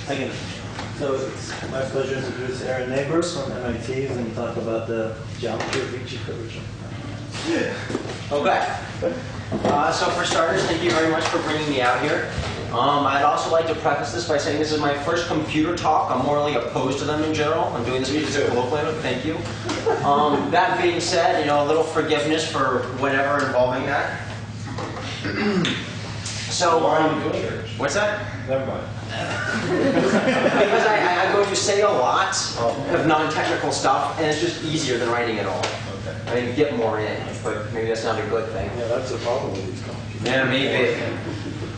Again, so it's my pleasure to introduce Aaron Naber from MIT, who's going to talk about the geometry of Ricci Curvature. Okay. So for starters, thank you very much for bringing me out here. I'd also like to preface this by saying this is my first computer talk. I'm morally opposed to them in general. I'm doing this because of Colloquium. Thank you. That being said, a little forgiveness for whatever involving that. So, why are you doing it? What's that? Never mind. Because I'm going to say a lot of non-technical stuff, and it's just easier than writing it all. Okay. I mean, get more in, but maybe that's not a good thing. Yeah, that's the problem with these companies. Yeah, maybe.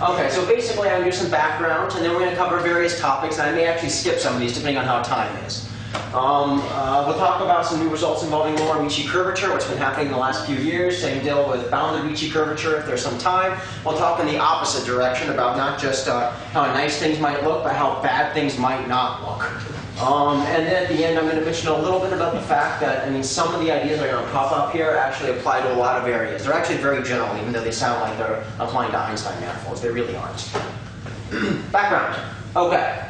Okay, so basically I'm going to do some background, and then we're going to cover various topics, and I may actually skip some of these depending on how time is. We'll talk about some new results involving lower Ricci curvature, what's been happening in the last few years. Same deal with bounded Ricci curvature if there's some time. We'll talk in the opposite direction about not just how nice things might look, but how bad things might not look. And then at the end, I'm going to mention a little bit about the fact that, some of the ideas that are going to pop up here actually apply to a lot of areas. They're actually very general, even though they sound like they're applying to Einstein manifolds. They really aren't. Background. Okay.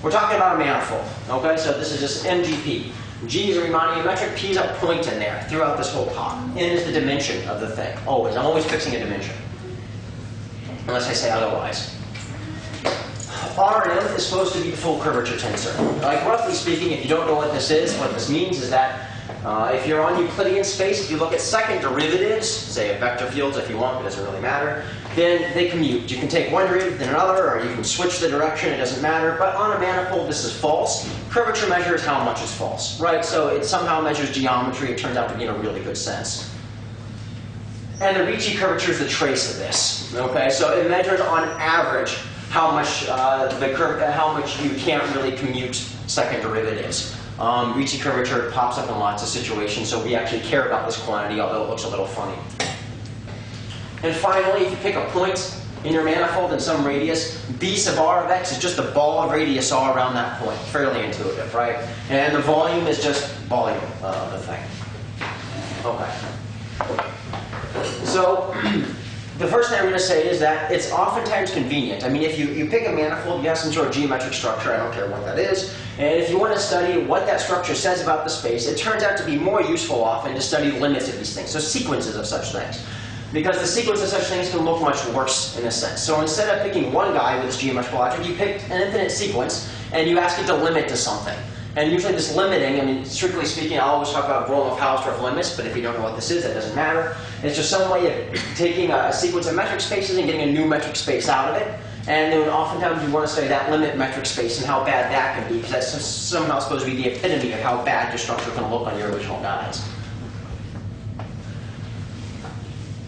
We're talking about a manifold. Okay, so this is just MGP. G is a Riemannian metric, P is a point in there throughout this whole pot. N is the dimension of the thing. Always. I'm always fixing a dimension. Unless I say otherwise. Rm is supposed to be the full curvature tensor. Like, roughly speaking, if you don't know what this is, what this means is that if you're on Euclidean space, if you look at second derivatives, say of vector fields if you want, it doesn't really matter, then they commute. You can take one derivative then another, or you can switch the direction, it doesn't matter. But on a manifold, this is false. Curvature measures how much is false, right? So it somehow measures geometry. It turns out to be in a really good sense. And the Ricci curvature is the trace of this. Okay, so it measures on average how much how much you can't really commute second derivatives. Ricci curvature pops up in lots of situations, so we actually care about this quantity, although it looks a little funny. And finally, if you pick a point in your manifold in some radius, B sub r of x is just the ball of radius r around that point. Fairly intuitive, right? And the volume is just volume of the thing. Okay. So, the first thing I'm going to say is that it's oftentimes convenient. If you pick a manifold, you have some sort of geometric structure, I don't care what that is, and if you want to study what that structure says about the space, it turns out to be more useful often to study limits of these things, so sequences of such things. Because the sequence of such things can look much worse in a sense. So instead of picking one guy with this geometrical object, you pick an infinite sequence, and you ask it to limit to something. And usually this limiting, strictly speaking, I always talk about Gromov-Hausdorff limits, but if you don't know what this is, that doesn't matter. It's just some way of taking a sequence of metric spaces and getting a new metric space out of it. And then oftentimes you want to study that limit metric space and how bad that can be, because that's somehow supposed to be the epitome of how bad your structure can look on your original guides.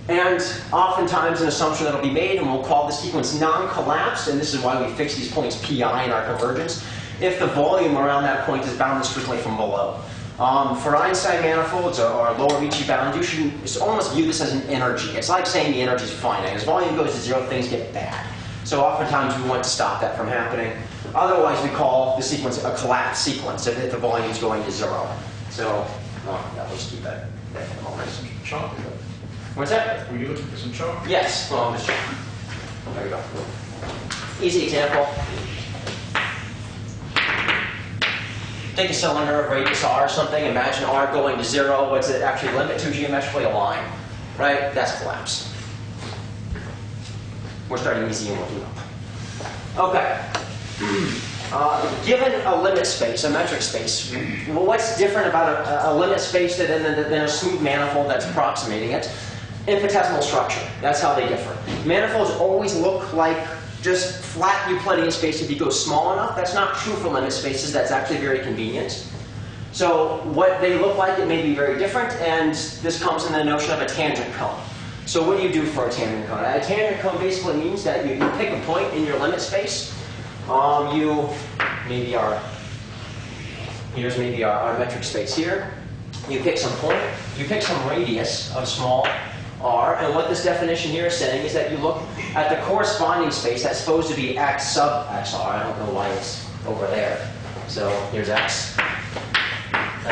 And oftentimes an assumption that will be made, and we'll call the sequence non-collapsed, and this is why we fix these points pi in our convergence, if the volume around that point is bounded strictly from below. For Einstein manifolds or lower Ricci bound, you should almost view this as an energy. It's like saying the energy is finite. As volume goes to zero, things get bad. So oftentimes we want to stop that from happening. Otherwise, we call the sequence a collapsed sequence if the volume is going to zero. So, yeah, let's keep that for the moment. Chalk. What's that? Were you looking for some chalk? Yes. Well, I'm just checking. There we go. Easy example. Take a cylinder of radius r or something. Imagine r going to zero. What's it actually limit to geometrically? A line. Right? That's collapse. We're starting easy and working up. Okay. Given a limit space, a metric space, well, what's different about a limit space than a smooth manifold that's approximating it? Infinitesimal structure. That's how they differ. Manifolds always look like just flat Euclidean space if you go small enough. That's not true for limit spaces. That's actually very convenient. So what they look like, it may be very different, and this comes in the notion of a tangent cone. So what do you do for a tangent cone? A tangent cone basically means that you pick a point in your limit space. Here's maybe our metric space here. You pick some point, you pick some radius of small r, and what this definition here is saying is that you look at the corresponding space that's supposed to be x sub xr. I don't know why it's over there. So here's x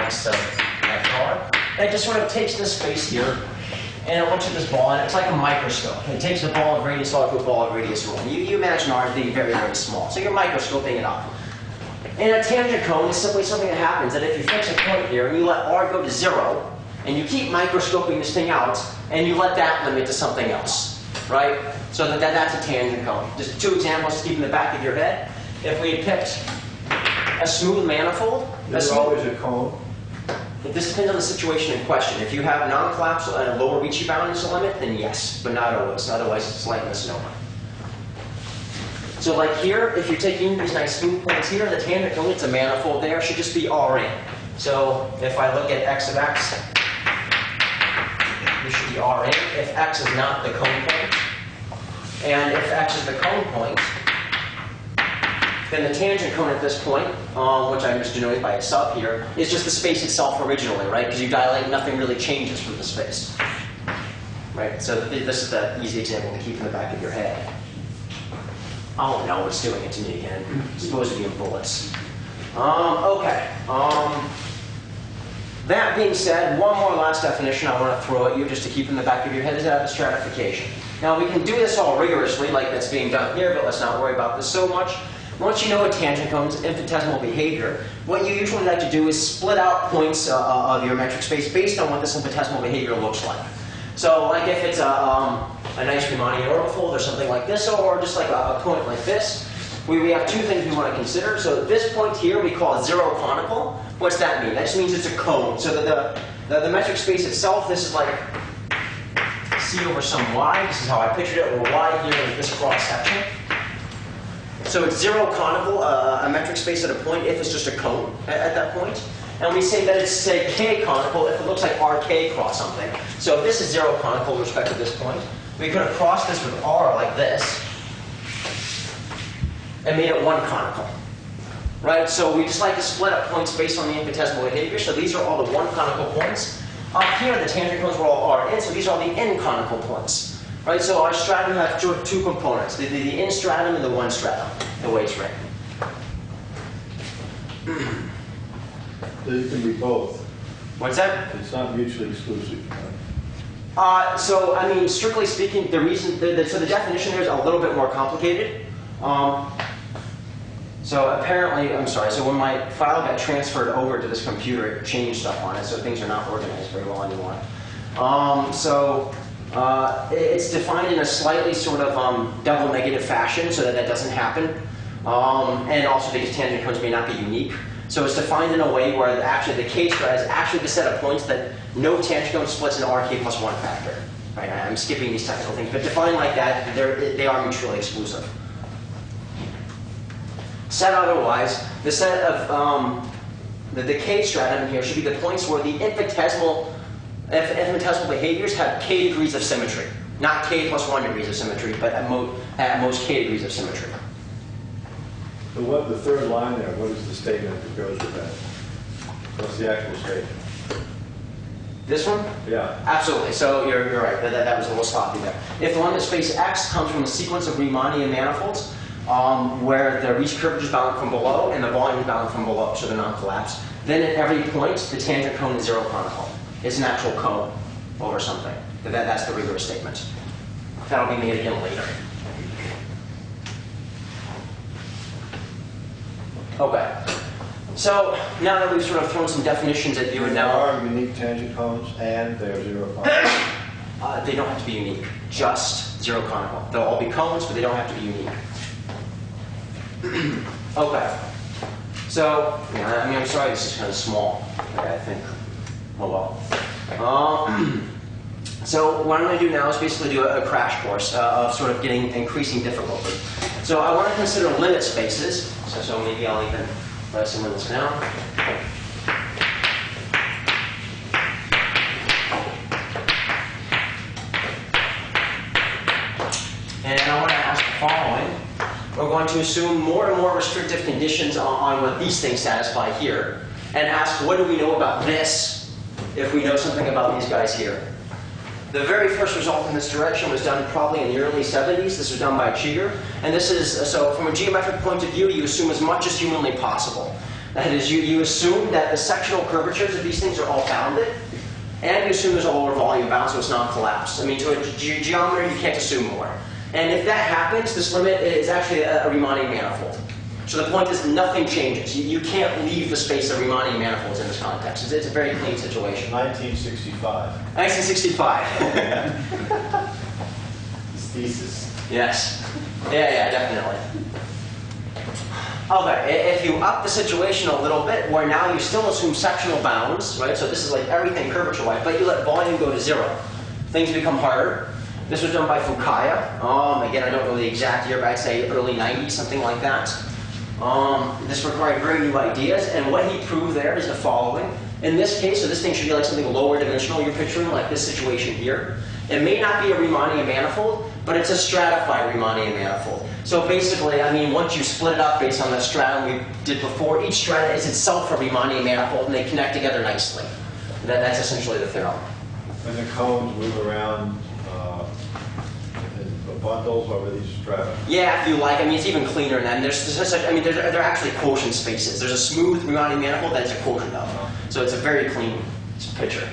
sub xr. And it just sort of takes this space here and it looks at this ball, and it's like a microscope. It takes a ball of radius R to a ball of radius 1. You imagine R as being very, very small. So you're microscoping it up. And a tangent cone is simply something that happens that if you fix a point here and you let R go to 0, and you keep microscoping this thing out, and you let that limit to something else, right? So that's a tangent cone. Just 2 examples to keep in the back of your head. If we had picked a smooth manifold, There's always a cone. this depends on the situation in question. If you have non-collapsible and a lower Ricci bound as a limit, then yes, but not always. Otherwise, it's like a misnomer. So like here, if you're taking these nice smooth points here, the tangent cone, it's a manifold there, should just be Rn. So if I look at x of x, this should be Rn if x is not the cone point. And if x is the cone point, then the tangent cone at this point, which I'm just denoting by a sub here, is just the space itself originally, right? Because you dilate, nothing really changes from the space. Right? So this is the easy example to keep in the back of your head. Oh no, it's doing it to me again. It's supposed to be in bullets. Okay. That being said, one more last definition I want to throw at you just to keep in the back of your head is that of stratification. Now we can do this all rigorously like that's being done here, but let's not worry about this so much. Once you know a tangent cone's infinitesimal behavior, what you usually like to do is split out points of your metric space based on what this infinitesimal behavior looks like. So like if it's a nice Riemannian orbifold or something like this, or just like a point like this, we have 2 things we want to consider. So this point here we call zero conical. What's that mean? That just means it's a cone. So that the metric space itself, this is like C over some y. This is how I pictured it, where y here is this cross section. So it's zero conical, a metric space at a point if it's just a cone at that point. And we say that it's, say, k conical if it looks like rk cross something. So if this is zero conical with respect to this point, we could have crossed this with r like this and made it 1 conical. Right? So we just like to split up points based on the infinitesimal behavior. So these are all the 1 conical points. Up here, the tangent cones were all Rn, so these are all the n conical points. Right? So our stratum has 2 components, the in stratum and the 1 stratum, the way it's written. So you can be both. What's that? It's not mutually exclusive. So, I mean, strictly speaking, the reason, so the definition there is a little bit more complicated. So apparently, I'm sorry, so when my file got transferred over to this computer, it changed stuff on it, so things are not organized very well anymore. It's defined in a slightly sort of double negative fashion, so that doesn't happen. And also because tangent cones may not be unique. So it's defined in a way where actually the k-strat is actually the set of points that no tangent cone splits in rk plus 1 factor. Right? I'm skipping these technical things, but defined like that, they are mutually exclusive. Said otherwise, the set of the k-stratum here should be the points where the infinitesimal behaviors have k degrees of symmetry. Not k plus 1 degrees of symmetry, but at most k degrees of symmetry. So what, the third line there, what is the statement that goes with that? What's the actual statement? This one? Yeah. Absolutely. So you're right. That was a little sloppy there. If the limit space X comes from a sequence of Riemannian manifolds, where the Ricci curvature is bound from below and the volume is bound from below, so they're non-collapsed, then at every point, the tangent cone is zero conical. It's an actual cone over something. That's the rigorous statement. That'll be made again later. Okay. So now that we've sort of thrown some definitions at you, and There now are unique tangent cones and they're zero conical. they don't have to be unique. Just zero conical. They'll all be cones, but they don't have to be unique. Okay. So, yeah, I mean, I'm sorry, this is kind of small. Okay, I think. Oh well. So what I'm going to do now is basically do a crash course of sort of getting increasing difficulty. So I want to consider limit spaces. So maybe I'll even write some of this down. And I want to ask the following. We're going to assume more and more restrictive conditions on what these things satisfy here, and ask what do we know about this if we know something about these guys here. The very first result in this direction was done probably in the early 70s. This was done by a cheater. And this is, so from a geometric point of view, you assume as much as humanly possible. That is, you assume that the sectional curvatures of these things are all bounded. and you assume there's a lower volume bound, so it's not collapsed. I mean, to a geometer, you can't assume more. And if that happens, this limit is actually a Riemannian manifold. So the point is nothing changes. You can't leave the space of Riemannian manifolds in this context. It's a very clean situation. 1965. 1965. His thesis. Yes. Yeah, definitely. Okay, if you up the situation a little bit, where now you still assume sectional bounds, right? So this is like everything curvature-wise, but you let volume go to 0. Things become harder. This was done by Fukaya. Again, I don't know the exact year, but I'd say early 90s, something like that. This required very new ideas, and what he proved there is the following. In this case, so this thing should be like something lower dimensional. You're picturing like this situation here. It may not be a Riemannian manifold, but it's a stratified Riemannian manifold. So basically, I mean, once you split it up based on the stratum we did before, each strata is itself a Riemannian manifold, and they connect together nicely. That's essentially the theorem. And the cones move around in bundles over these strata. Yeah, if you like. I mean, it's even cleaner than that. They're actually quotient spaces. There's a smooth Riemannian manifold that it's a quotient of. So it's a very clean picture.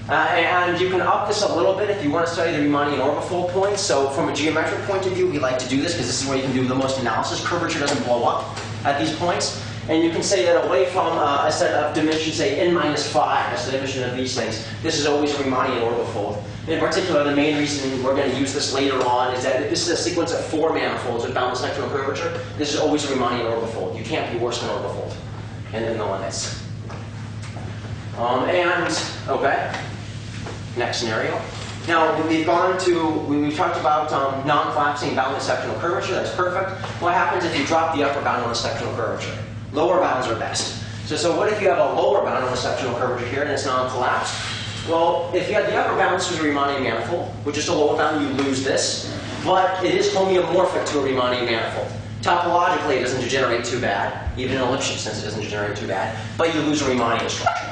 And you can up this a little bit if you want to study the Riemannian orbifold points. So from a geometric point of view, we like to do this because this is where you can do the most analysis. Curvature doesn't blow up at these points. And you can say that away from a set of dimensions, say n-5, that's the dimension of these things, this is always a Riemannian orbifold. In particular, the main reason we're going to use this later on is that if this is a sequence of 4 manifolds with boundless sectional curvature, this is always a Riemannian orbifold. You can't be worse than orbifold and then the limits. Okay. Next scenario. Now, we've talked about non-collapsing boundless sectional curvature. That's perfect. What happens if you drop the upper bound on the sectional curvature? Lower bounds are best. So what if you have a lower bound on the sectional curvature here and it's non-collapsed? Well, if you had the upper bound, this was a Riemannian manifold, which is the lower bound, you lose this. But it is homeomorphic to a Riemannian manifold. Topologically, it doesn't degenerate too bad. Even in elliptic sense, it doesn't degenerate too bad. But you lose a Riemannian structure.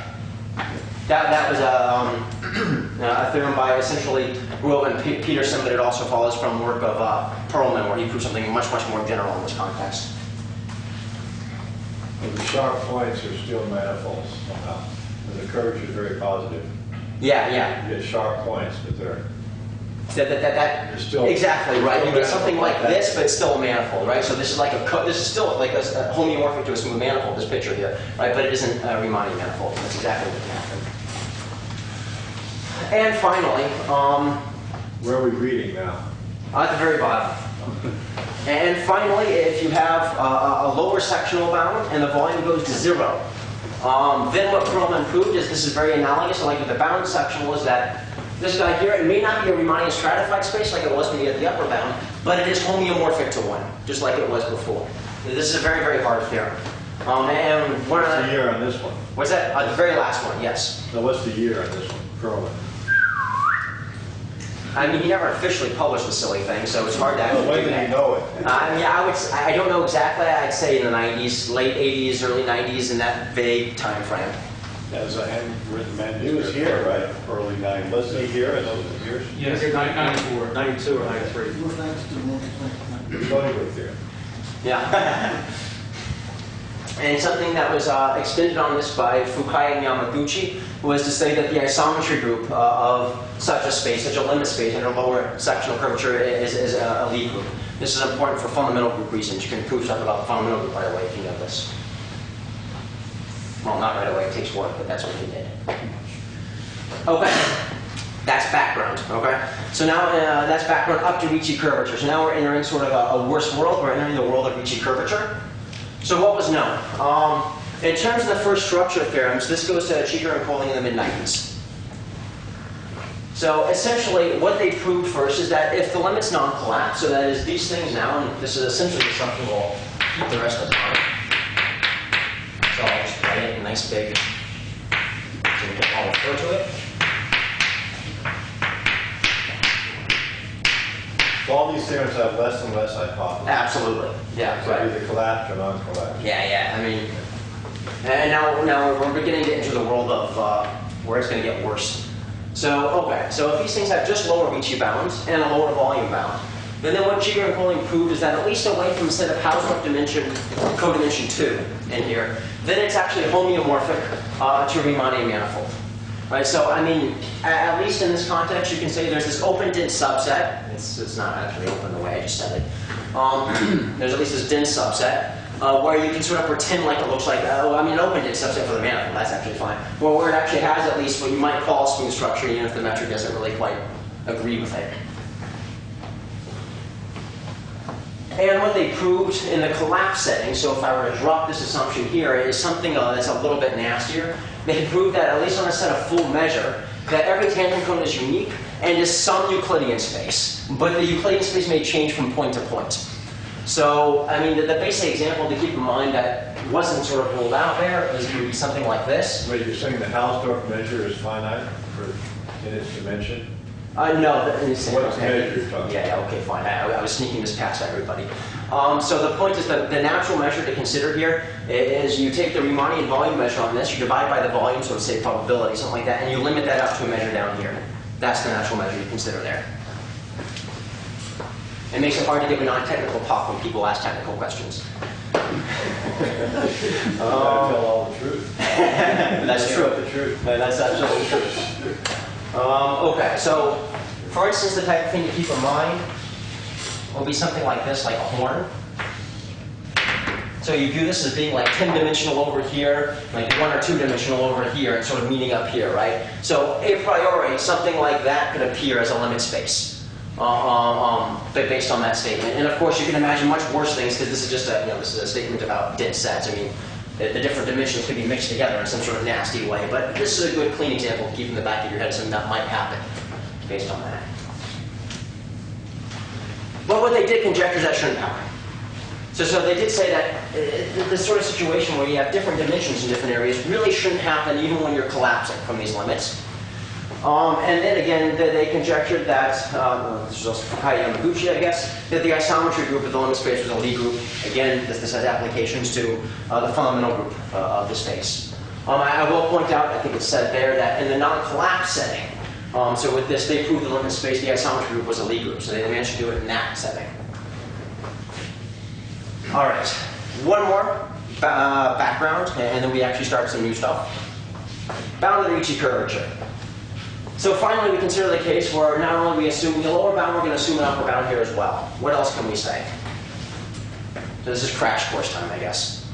That was a theorem by essentially Rove and Peterson, but it also follows from work of Perlman, where he proved something much, much more general in this context. But the sharp points are still manifolds somehow. And the curvature is very positive. Yeah. You get sharp points, but they're still exactly right. You get manifold something like this, but it's still a manifold, right? So this is like this is still like a homeomorphic to a smooth manifold. This picture here, right? But it isn't a Riemannian manifold. That's exactly what can happen. And finally, where are we reading now? at the very bottom. And finally, if you have a lower sectional bound and the volume goes to 0, then what Perlman proved is this is very analogous. Like with the bound sectional is that this guy here, it may not be a Riemannian stratified space like it was when you had the upper bound, but it is homeomorphic to 1, just like it was before. This is a very, very hard theorem. And What's the year on this one? What's that? The very last one, yes. No, what's the year on this one? Perlman. I mean, he never officially published the silly thing, so it's hard to actually When do did that. he know it? I don't know exactly. I'd say in the 90s, late 80s, early 90s, in that vague time frame. That was a handwritten manuscript. He was here, right? Early 90s. Wasn't he here in those years? Yes, 94. 92 or 93. Stony was here. Yeah. And something that was extended on this by Fukaya and Yamaguchi was to say that the isometry group of such a space, such a limit space under lower sectional curvature is a Lie group. This is important for fundamental group reasons. You can prove stuff about the fundamental group right away if you know this. Well, not right away, it takes work, but that's what he did. Okay, that's background, okay? So now that's background up to Ricci curvature. So now we're entering sort of a worse world. We're entering the world of Ricci curvature. So what was known? In terms of the first structure theorems, this goes to Cheeger and Colling in the mid-90s. So essentially, what they proved first is that if the limit's non-collapse, so that is these things now, and this is essentially the assumption we'll keep the rest of the time. So I'll just write it in nice big, so we can all refer to it. So all these theorems have less and less hypotheses. Absolutely, yeah, So right. either collapse or non-collapse. Yeah, I mean, and now we're beginning to enter the world of where it's going to get worse. So, okay, so if these things have just lower Ricci bounds and a lower volume bound, then what Cheeger and Colling proved is that at least away from a set of Hausdorff dimension, codimension 2 in here, then it's actually homeomorphic to a Riemannian manifold. Right, so I mean, at least in this context, you can say there's this open dense subset. It's not actually open the way I just said it. There's at least this dense subset where you can sort of pretend like it looks like, oh, I mean, an open dense subset for the manifold, that's actually fine. Well, where it actually has at least what you might call a smooth structure, even if the metric doesn't really quite agree with it. And what they proved in the collapse setting, so if I were to drop this assumption here, is something that's a little bit nastier. They proved that, at least on a set of full measure, that every tangent cone is unique and is some Euclidean space. But the Euclidean space may change from point to point. So, I mean, the basic example to keep in mind that wasn't sort of ruled out there is would be something like this. Wait, you're saying the Hausdorff measure is finite in its dimension? No. What measure you're talking Yeah, okay, fine. I was sneaking this past everybody. So the point is that the natural measure to consider here is you take the Riemannian volume measure on this, you divide by the volume, so say probability, something like that, and you limit that out to a measure down here. That's the natural measure you consider there. It makes it hard to give a non-technical talk when people ask technical questions. You gotta tell all the truth. That's true. The truth. That's absolutely true. Okay, so for instance, the type of thing to keep in mind will be something like this, like a horn. So you view this as being like 10-dimensional over here, like 1 or 2-dimensional over here, and sort of meeting up here, right? So a priori, something like that could appear as a limit space. Based on that statement, and of course you can imagine much worse things because this is just a this is a statement about dense sets. I mean, the different dimensions could be mixed together in some sort of nasty way. But this is a good clean example to keep in the back of your head, something that might happen based on that. But what they did conjecture is that shouldn't happen. So they did say that this sort of situation where you have different dimensions in different areas really shouldn't happen even when you're collapsing from these limits. And then again, they conjectured that, this was also Fukai Yamaguchi, I guess, that the isometry group of the limit space was a Lie group. Again, this has applications to the fundamental group of the space. I will point out, I think it's said there, that in the non-collapse setting, so with this, they proved the limit space, the isometry group was a Lie group, so they managed to do it in that setting. All right, one more background, and then we actually start some new stuff. Bounded Ricci curvature. So finally, we consider the case where not only we assume the lower bound, we're going to assume an upper bound here as well. What else can we say? So this is crash course time, I guess.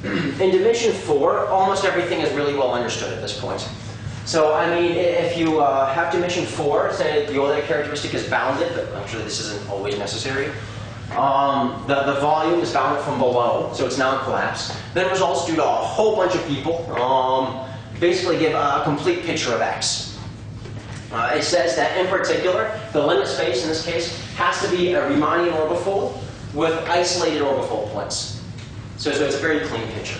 In dimension 4, almost everything is really well understood at this point. So, I mean, if you have dimension 4, say the Euler characteristic is bounded, but I'm sure this isn't always necessary. The volume is bounded from below, so it's non-collapse. Then results due to a whole bunch of people basically give a complete picture of X. It says that, in particular, the limit space, in this case, has to be a Riemannian orbifold with isolated orbifold points. So it's a very clean picture.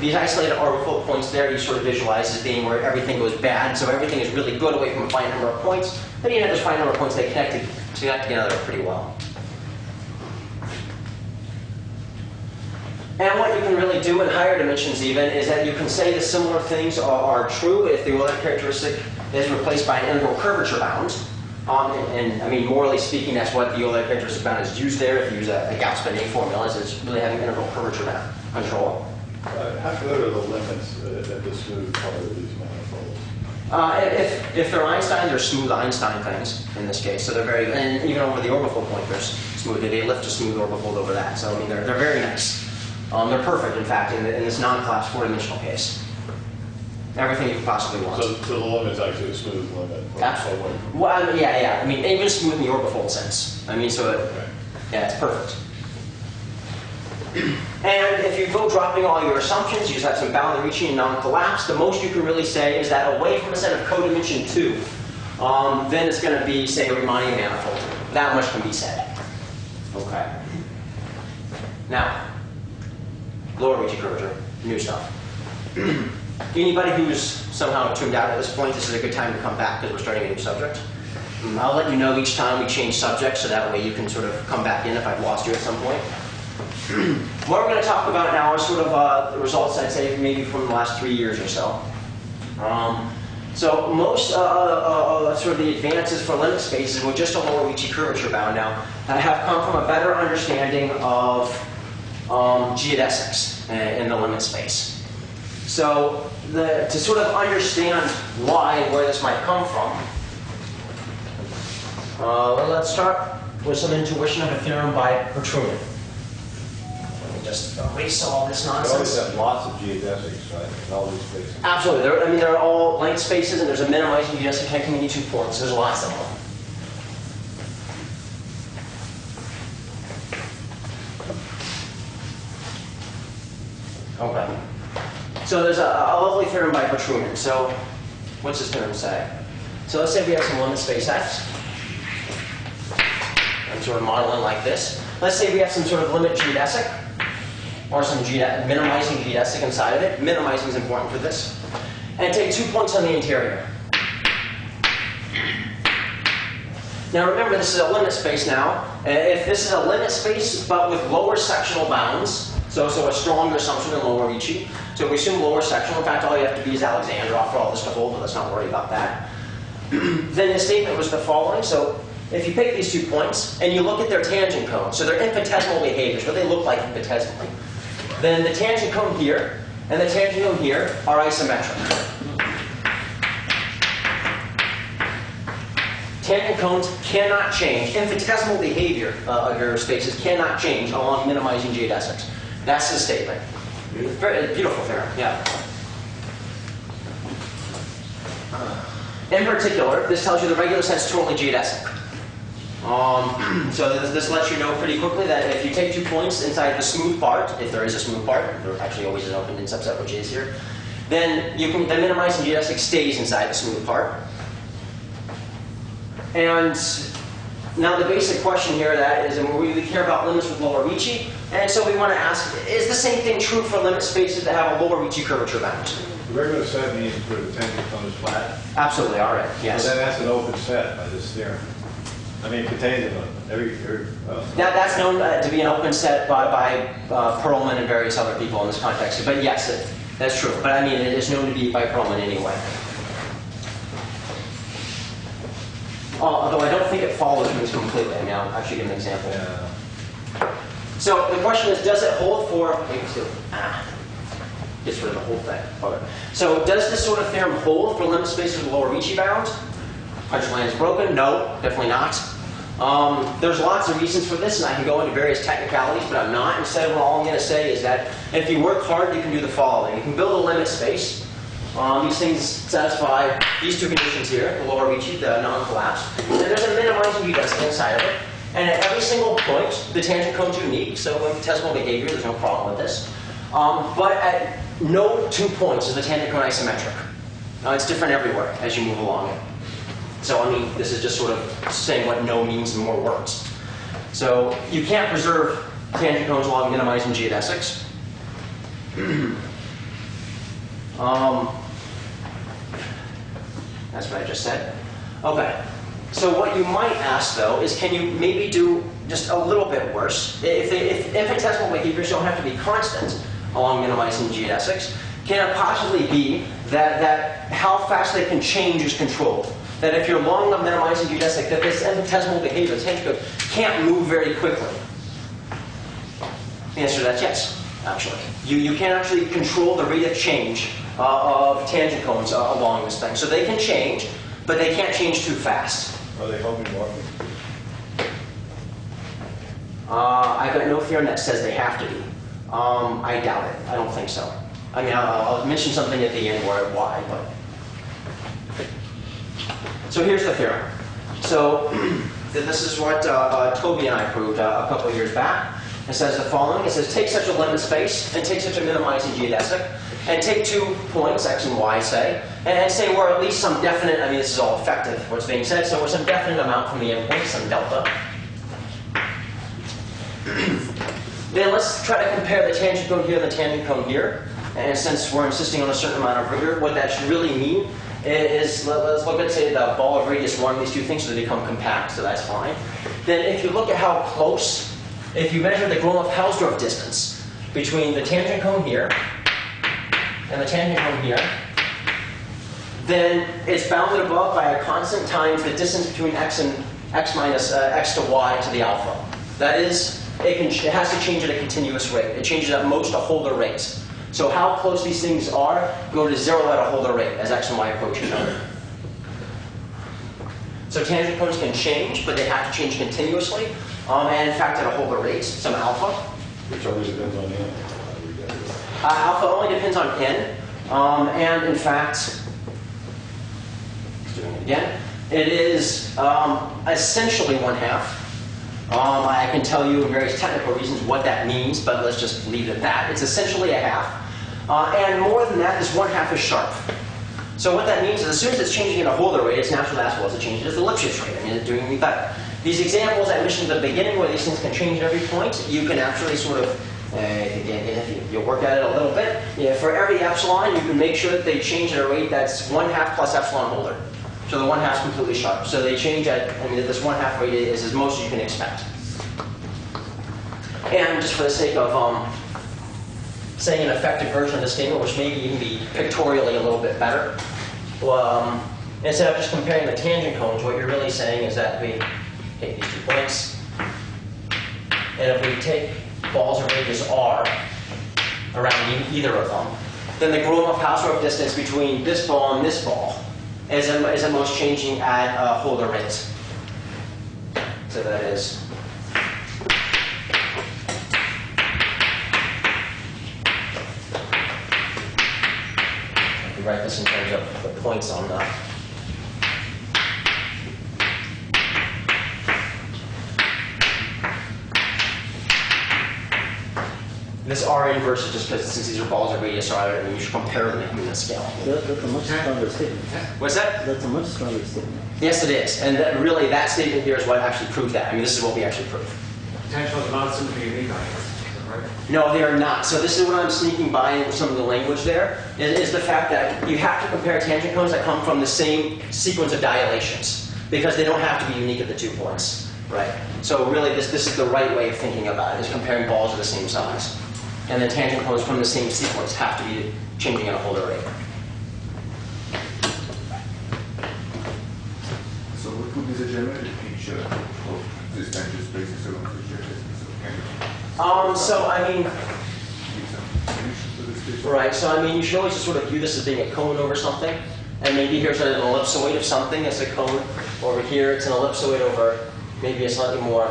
These isolated orbifold points there, you sort of visualize as being where everything goes bad, so everything is really good away from a finite number of points. Then you have this finite number of points, they connect together pretty well. And what you can really do in higher dimensions even is that you can say that similar things are true if the Euler characteristic is replaced by an integral curvature bound. And I mean, morally speaking, that's what the Euler characteristic bound is used there. If you use a Gauss-Bonnet formula, it's really having integral curvature bound control. How good are the limits at the smooth part of these manifolds? If they're Einstein, they're smooth Einstein things in this case. So they're very, and even over the orbifold point, they're smooth. They lift a smooth orbifold over that. So I mean, they're very nice. They're perfect, in fact, in this non-collapsed 4-dimensional case. Everything you could possibly want. So the limit is actually a smooth limit. Absolutely. Well, yeah. I mean, even smooth in the orbifold sense. I mean, so yeah, it's perfect. And if you go dropping all your assumptions, you just have some bounded Ricci and non-collapse, the most you can really say is that away from a set of codimension 2, then it's going to be, say, a Riemannian manifold. That much can be said. Okay. Now, lower Ricci curvature, new stuff. Anybody who's somehow tuned out at this point, this is a good time to come back because we're starting a new subject. I'll let you know each time we change subjects, so that way you can sort of come back in if I've lost you at some point. What we're going to talk about now is sort of the results, I'd say, maybe from the last 3 years or so. So most sort of the advances for limit spaces with just a lower Ricci curvature bound now have come from a better understanding of geodesics in the limit space. So to sort of understand where this might come from, let's start with some intuition of a theorem by Petrunian. Let me just erase all this You always nonsense. have lots of geodesics, right, in all these spaces. Absolutely. They're all length spaces, and there's a minimizing geodesic connecting any 2 points. There's lots of them. Okay. So there's a lovely theorem by Petrunian. So what's this theorem say? So let's say we have some limit space X. I'm sort of modeling like this. Let's say we have some sort of limit geodesic, or some minimizing geodesic inside of it. Minimizing is important for this. And take 2 points on the interior. Now remember, this is a limit space now. If this is a limit space, but with lower sectional bounds, so a stronger assumption than lower Ricci. So we assume lower sectional. In fact, all you have to be is Alexandrov for all this to hold, but let's not worry about that. Then the statement was the following. So if you pick these 2 points, and you look at their tangent cones, so they're infinitesimal behaviors, what they look like infinitesimally, then the tangent cone here and the tangent cone here are isometric. Tangent cones cannot change. Infinitesimal behavior of your spaces cannot change along minimizing geodesics. That's the statement. Very beautiful theorem, yeah. In particular, this tells you the regular set is totally geodesic. So this lets you know pretty quickly that if you take 2 points inside the smooth part, if there is a smooth part, there actually always is an open in subset which is here, then the minimizing geodesic stays inside the smooth part. And now the basic question here is, and we care about limits with lower Ricci, and so we want to ask, is the same thing true for limit spaces that have a lower Ricci curvature bound? The regular set means where the tangent cone is flat. Absolutely, all right, yes. So then that's an open set by this theorem. I mean, it contains it on That's known to be an open set by Perlman and various other people in this context. But yes, that's true. But I mean, it is known to be by Perlman anyway. Although I don't think it follows this completely. I mean, I'll actually give an example. Yeah. So the question is, does it hold for... Gets rid of the whole thing. Okay. So does this sort of theorem hold for limit spaces with lower Ricci bounds? Line is broken? No, definitely not. There's lots of reasons for this, and I can go into various technicalities, but I'm not. Instead, all I'm going to say is that if you work hard, you can do the following. You can build a limit space. These things satisfy these 2 conditions here, the lower Ricci, the non-collapse. And there's a minimizing geodesic inside of it. And at every single point, the tangent cone's unique, so infinitesimal behavior, there's no problem with this. But at no 2 points is the tangent cone isometric. It's different everywhere as you move along it. So, I mean, this is just sort of saying what no means in more words. So, you can't preserve tangent cones along minimizing geodesics. That's what I just said. Okay. So what you might ask, though, is can you maybe do just a little bit worse? If infinitesimal behaviors don't have to be constant along minimizing geodesics, can it possibly be that how fast they can change is controlled? That if you're long enough minimizing geodesic, that this infinitesimal behavior, tangent cone, can't move very quickly? The answer to that is yes, actually. You can actually control the rate of change of tangent cones along this thing. So they can change, but they can't change too fast. Are they homomorphic? I've got no theorem that says they have to be. I doubt it. I don't think so. I mean, I'll mention something at the end why, but... So here's the theorem. So this is what Toby and I proved a couple of years back. It says the following. It says take such a limit space and take such a minimizing geodesic and take 2 points, x and y, say, and say we're at least some definite, I mean this is all effective, what's being said, so we're some definite amount from the endpoint, some delta. Then let's try to compare the tangent cone here and the tangent cone here. And since we're insisting on a certain amount of rigor, what that should really mean is, let's look at, say, the ball of radius 1 of these 2 things, so they become compact, so that's fine. Then if you look at how close, if you measure the Gromov-Hausdorff distance between the tangent cone here and the tangent cone here, then it's bounded above by a constant times the distance between x and x minus x to y to the alpha. That is, it has to change at a continuous rate. It changes at most a Holder rate. So how close these things are go to 0 at a Holder rate as x and y approach each other. So tangent cones can change, but they have to change continuously. And in fact, at a Holder rate, some alpha. Which always depends on n. Alpha only depends on n. And in fact, let's do it again. It is essentially 1/2. I can tell you in various technical reasons what that means, but let's just leave it at that. It's essentially a half. And more than that, this 1/2 is sharp. So what that means is as soon as it's changing at a Holder rate, it's natural as well as it changes at the Lipschitz rate. I mean, it's doing me better. These examples I mentioned at the beginning where these things can change at every point, you can actually sort of, if you work at it a little bit, for every epsilon, you can make sure that they change at a rate that's 1/2 plus epsilon Holder. So the 1/2 is completely sharp. So they change at, this 1/2 rate is as most as you can expect. And just for the sake of saying an effective version of the statement, which maybe even be pictorially a little bit better, instead of just comparing the tangent cones, what you're really saying is that we take these 2 points, and if we take balls of radius r around either of them, then the Gromov-Hausdorff distance between this ball and this ball is at most changing at a Holder rate. So that is write this in terms of the points on the this R inverse is just because since these are balls of radius r, I mean, you should compare them in unit scale. That's a much stronger statement. What's that? That's a much stronger statement. Yes, it is. And really, that statement here is what actually proved that. I mean, this is what we actually proved. Potential is not simply unique on here, right? No, they are not. So this is what I'm sneaking by in some of the language there, is the fact that you have to compare tangent cones that come from the same sequence of dilations, because they don't have to be unique at the 2 points, right? So really, this is the right way of thinking about it, is comparing balls of the same size. And the tangent cones from the same sequence have to be changing at a Holder rate. So what would be the generated feature of this tangent spaces along the shear distance? So I mean, Give some solution to this feature? right, so I mean, you should always just sort of view this as being a cone over something. And maybe here's an ellipsoid of something as a cone. Over here, it's an ellipsoid over maybe a slightly more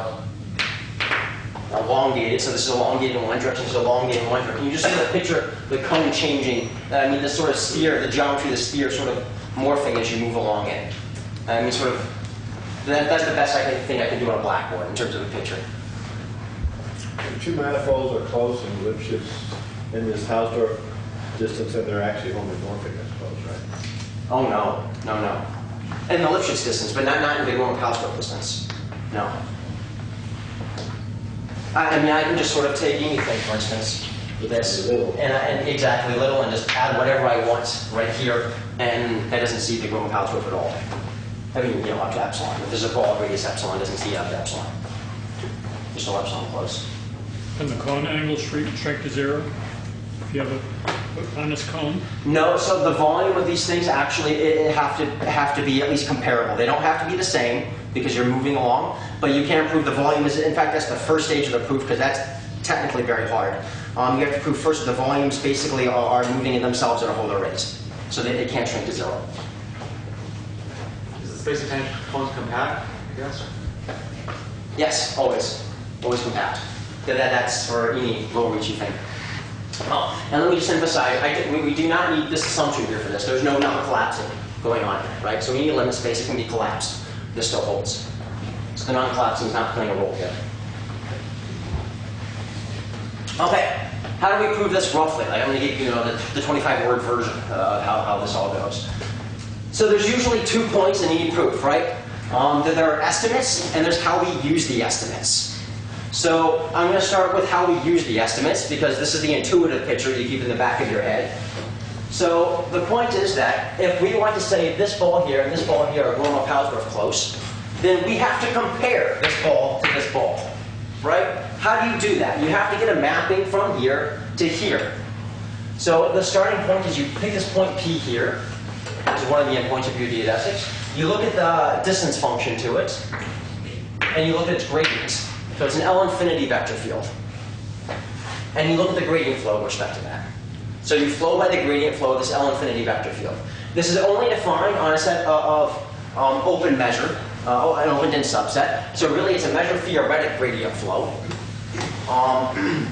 elongated. So this is elongated in one direction, this is elongated in one direction. You just sort of picture the cone changing. I mean, this sort of sphere, the geometry of the sphere sort of morphing as you move along it. I mean, sort of, that's the best thing I can do on a blackboard in terms of a picture. The 2 manifolds are close in Lipschitz in this Hausdorff distance, and they're actually homomorphic, I suppose, right? Oh, no. In the Lipschitz distance, but not in the Gromov-Hausdorff distance. No. I mean, I can just sort of take anything, for instance, this, and exactly little, and just add whatever I want right here, and that doesn't see the Gromov-Hausdorff at all. I mean, up to epsilon. If there's a ball of radius epsilon, it doesn't see up to epsilon. Just no epsilon close. Can the cone angle shrink to 0 if you have a honest cone? No, so the volume of these things actually it have to be at least comparable. They don't have to be the same because you're moving along, but you can prove the volume is. In fact, that's the first stage of the proof because that's technically very hard. You have to prove first that the volumes basically are moving in themselves at a Holder rate, so they can't shrink to 0. Is the space of tangent cones compact, I guess? Yes, always compact. That's for any low Ricci thing. Oh, and let me just emphasize, we do not need this assumption here for this. There's no non-collapsing going on here, right? So we need a limit space, it can be collapsed. This still holds. So the non-collapsing is not playing a role here. Okay, how do we prove this roughly? Like I'm going to give you the 25-word version of how this all goes. So there's usually 2 points in any proof, right? There are estimates, and there's how we use the estimates. So I'm going to start with how we use the estimates, because this is the intuitive picture you keep in the back of your head. So the point is that if we want to say this ball here and this ball here are Gromov-Hausdorff close, then we have to compare this ball to this ball, right? How do you do that? You have to get a mapping from here to here. So the starting point is you pick this point P here, which is one of the endpoints of your geodesics. You look at the distance function to it, and you look at its gradient. So it's an L infinity vector field. And you look at the gradient flow with respect to that. So you flow by the gradient flow of this L infinity vector field. This is only defined on a set of open measure, an open-end subset. So really, it's a measure theoretic gradient flow. And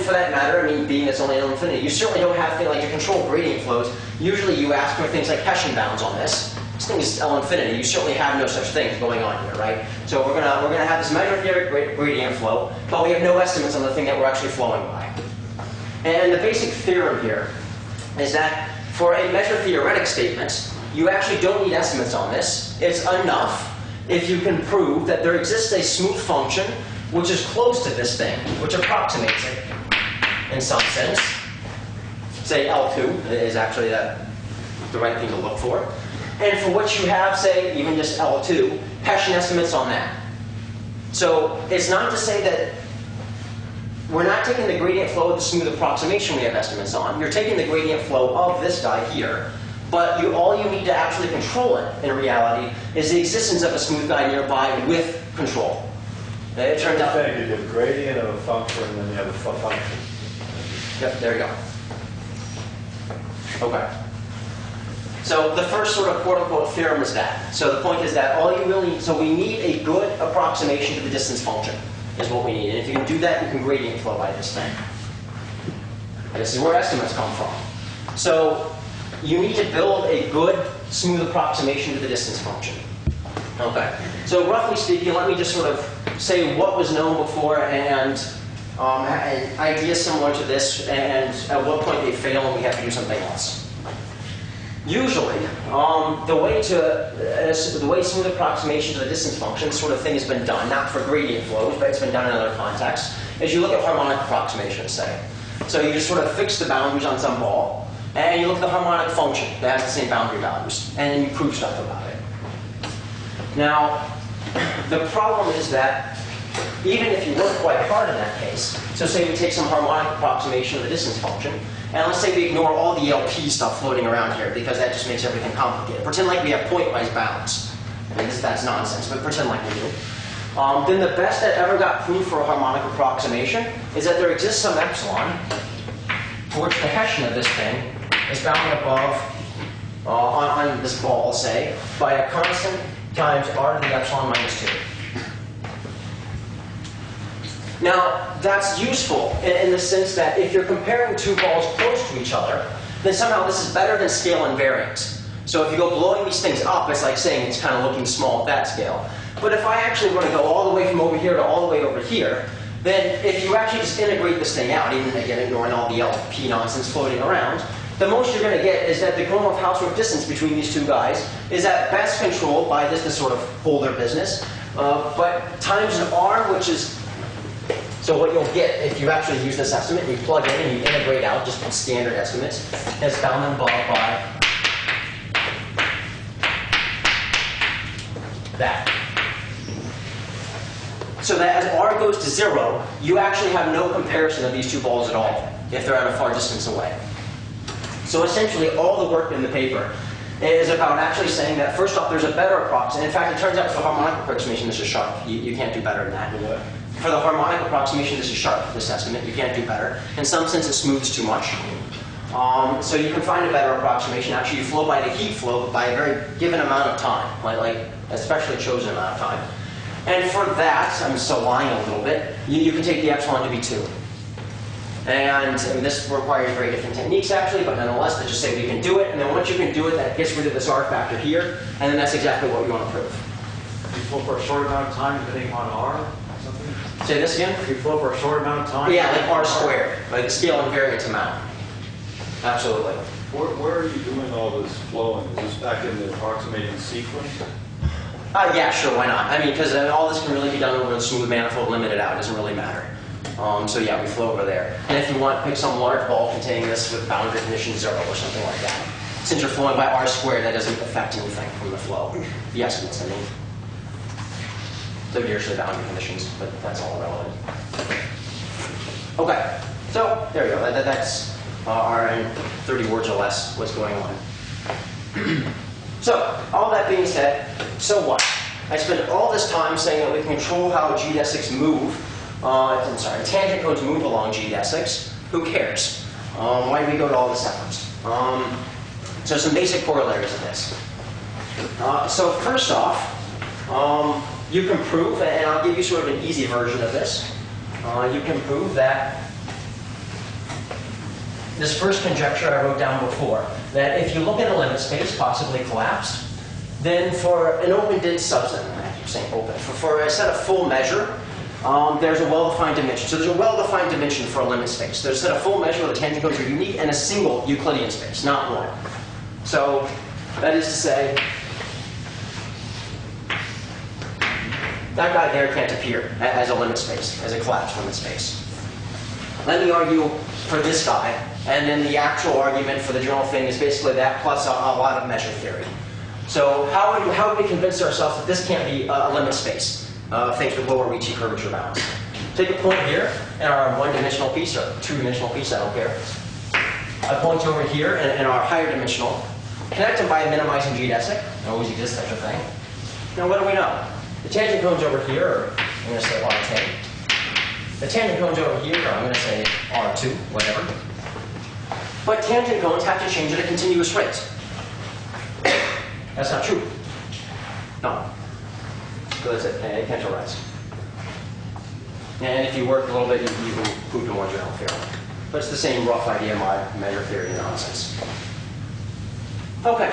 for that matter, I mean, being it's only L infinity, you certainly don't have things like to control gradient flows. Usually, you ask for things like Hessian bounds on this. This thing is L infinity. You certainly have no such things going on here, right? So we're gonna have this measure theoretic gradient flow, but we have no estimates on the thing that we're actually flowing by. And the basic theorem here is that for a measure theoretic statement, you actually don't need estimates on this. It's enough if you can prove that there exists a smooth function which is close to this thing, which approximates it in some sense. Say L2 is actually the right thing to look for. And for which you have, say, even just L2, Hessian estimates on that. So it's not to say that we're not taking the gradient flow of the smooth approximation we have estimates on. You're taking the gradient flow of this guy here, but all you need to actually control it in reality is the existence of a smooth guy nearby with control. It turns out. You have a gradient of a function, and then you have a function. Yep, there you go. Okay. So the first sort of quote-unquote theorem is that. So the point is that all you really need, so we need a good approximation to the distance function is what we need. And if you can do that, you can gradient flow by this thing. This is where estimates come from. So you need to build a good, smooth approximation to the distance function. Okay. So roughly speaking, let me just sort of say what was known before and ideas similar to this, and at what point they fail and we have to do something else. Usually, the way smooth approximation to the distance function sort of thing has been done, not for gradient flows, but it's been done in other contexts, is you look at harmonic approximations, say. So you just sort of fix the boundaries on some ball, and you look at the harmonic function that has the same boundary values, and then you prove stuff about it. Now, the problem is that even if you work quite hard in that case, so say we take some harmonic approximation of the distance function, and let's say we ignore all the LP stuff floating around here because that just makes everything complicated. Pretend like we have pointwise bounds. I mean, that's nonsense, but pretend like we do. Then the best that ever got proved for a harmonic approximation is that there exists some epsilon for which the Hessian of this thing is bounded above on this ball, say, by a constant times r to the epsilon minus 2. Now, that's useful in the sense that if you're comparing two balls close to each other, then somehow this is better than scale invariance. So if you go blowing these things up, it's like saying it's kind of looking small at that scale. But if I actually want to go all the way from over here to all the way over here, then if you actually just integrate this thing out, even again ignoring all the LP nonsense floating around, the most you're going to get is that the Gromov-Hausdorff distance between these two guys is at best controlled by this to sort of hold their business, but times an r, which is, so what you'll get if you actually use this estimate, you plug in and you integrate out just standard estimates, is bounded above by that. So that as r goes to 0, you actually have no comparison of these two balls at all if they're at a far distance away. So essentially, all the work in the paper is about actually saying that, first off, there's a better approximation. In fact, it turns out for the harmonic approximation, this is sharp. You can't do better than that. For the harmonic approximation, this is sharp, this estimate. You can't do better. In some sense, it smooths too much. So you can find a better approximation. Actually, you flow by the heat flow by a very given amount of time, like especially chosen amount of time. And for that, I'm still lying a little bit, you can take the epsilon to be 2. And I mean, this requires very different techniques, actually, but nonetheless, let's just say we can do it. And then once you can do it, that gets rid of this R factor here. And then that's exactly what we want to prove. You flow for a short amount of time depending on r or something? Say this again? You flow for a short amount of time? Yeah, like r squared, like the scale invariance amount. Absolutely. Where are you doing all this flowing? Is this back in the approximating sequence? Yeah, sure, why not? I mean, because all this can really be done over the smooth manifold limited out. It doesn't really matter. So yeah, we flow over there. And if you want, pick some large ball containing this with boundary condition 0 or something like that. Since you're flowing by r squared, that doesn't affect anything from the flow. The estimates, I mean. So usually boundary conditions, but that's all relevant. Okay, so there you go. That's our, in 30 words or less, what's going on. So, all that being said, so what? I spent all this time saying that we can control how geodesics move. Tangent cones move along geodesics. Who cares? Why do we go to all this effort? So some basic corollaries of this. So first off, you can prove, and I'll give you sort of an easy version of this. You can prove that this first conjecture I wrote down before, that if you look at a limit space, possibly collapsed, then for an open-dense subset, I keep saying open, for a set of full measure, there's a well-defined dimension. So there's a well-defined dimension for a limit space. There's a set of full measure where the tangent codes are unique and a single Euclidean space, not one. So that is to say, that guy there can't appear as a limit space, as a collapsed limit space. Let me argue for this guy, and then the actual argument for the general thing is basically that plus a lot of measure theory. So how do we convince ourselves that this can't be a limit space, thanks to lower Ricci curvature bounds? Take a point here in our one-dimensional piece, or two-dimensional piece, I don't care. A point over here in our higher dimensional. Connect them by a minimizing geodesic. There always exists such a thing. Now what do we know? The tangent cones over here are, I'm going to say R10. The tangent cones over here are, I'm going to say R2, whatever. But tangent cones have to change at a continuous rate. That's not true. No. So that's it. It can't arise. And if you work a little bit, you can prove to more general theorem. But it's the same rough idea, my measure theory nonsense. Okay,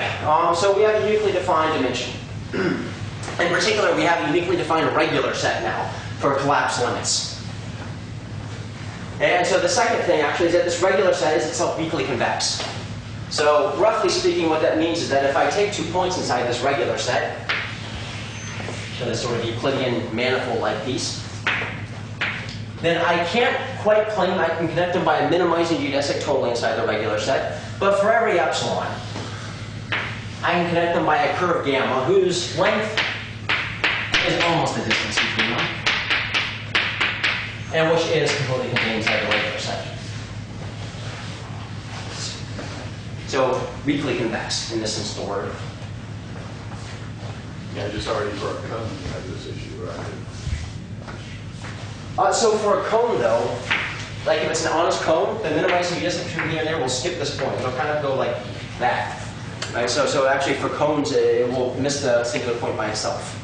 so we have a uniquely defined dimension. In particular, we have a uniquely defined regular set now for collapse limits. And so the second thing, actually, is that this regular set is itself weakly convex. So roughly speaking, what that means is that if I take 2 points inside this regular set, so this sort of Euclidean manifold-like piece, then I can't quite claim I can connect them by a minimizing geodesic totally inside the regular set. But for every epsilon, I can connect them by a curve gamma whose length is almost the distance between them, and which is completely contained inside the regular set. So weakly convex in this sense of the word. Yeah, just already for a cone, you have this issue, right? So for a cone, though, like if it's an honest cone, the minimizing geodesic between here and there will skip this point. It'll kind of go like that. Right? So actually for cones, it will miss the singular point by itself.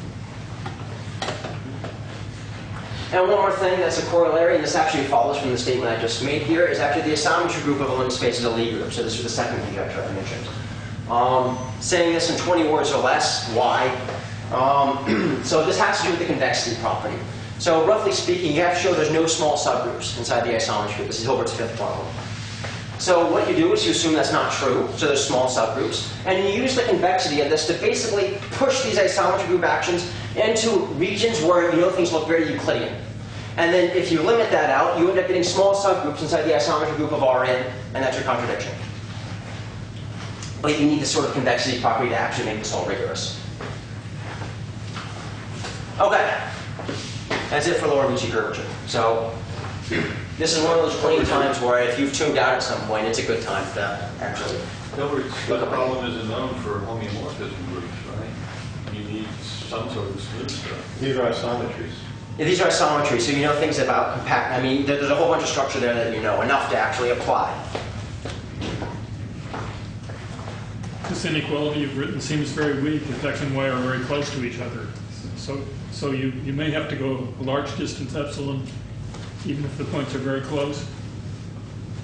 And one more thing that's a corollary, and this actually follows from the statement I just made here, is actually the isometry group of a limit space is a Lie group. So this is the second conjecture I mentioned. Saying this in 20 words or less, why? So this has to do with the convexity property. So roughly speaking, you have to show there's no small subgroups inside the isometry group. This is Hilbert's fifth problem. So what you do is you assume that's not true, so there's small subgroups, and you use the convexity of this to basically push these isometry group actions into regions where you know things look very Euclidean. And then if you limit that out, you end up getting small subgroups inside the isometry group of Rn, and that's your contradiction. But you need this sort of convexity property to actually make this all rigorous. Okay. That's it for lower Ricci curvature. So this is one of those plain times where if you've tuned out at some point, it's a good time to actually Hilbert's problem isn't known for homeomorphism groups, right? You need some sort of smooth stuff. These are isometries. Yeah, these are isometries, so you know things about compact. I mean, there's a whole bunch of structure there that you know, enough to actually apply. This inequality you've written seems very weak if x and y are very close to each other. So you may have to go a large distance epsilon, even if the points are very close.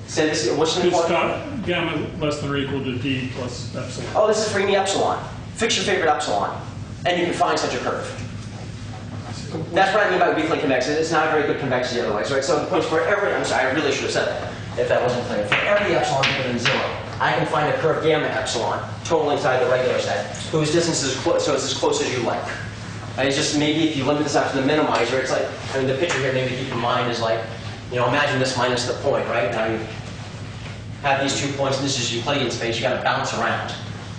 So this is, what's the It's inequality? gamma less than or equal to d plus epsilon. Oh, this is for any epsilon. Fix your favorite epsilon, and you can find such a curve. That's what I mean by weakly convex. It's not a very good convexity otherwise, right? So the points for every, I'm sorry, I really should have said that if that wasn't clear. For every epsilon bigger than 0, I can find a curve gamma epsilon, totally inside the regular set, whose distance is close, so it's as close as you like. And it's just maybe if you limit this out to the minimizer, it's like, I mean, the picture here maybe to keep in mind is like, you know, imagine this minus the point, right? Now you have these 2 points, and this is Euclidean space, you got to bounce around.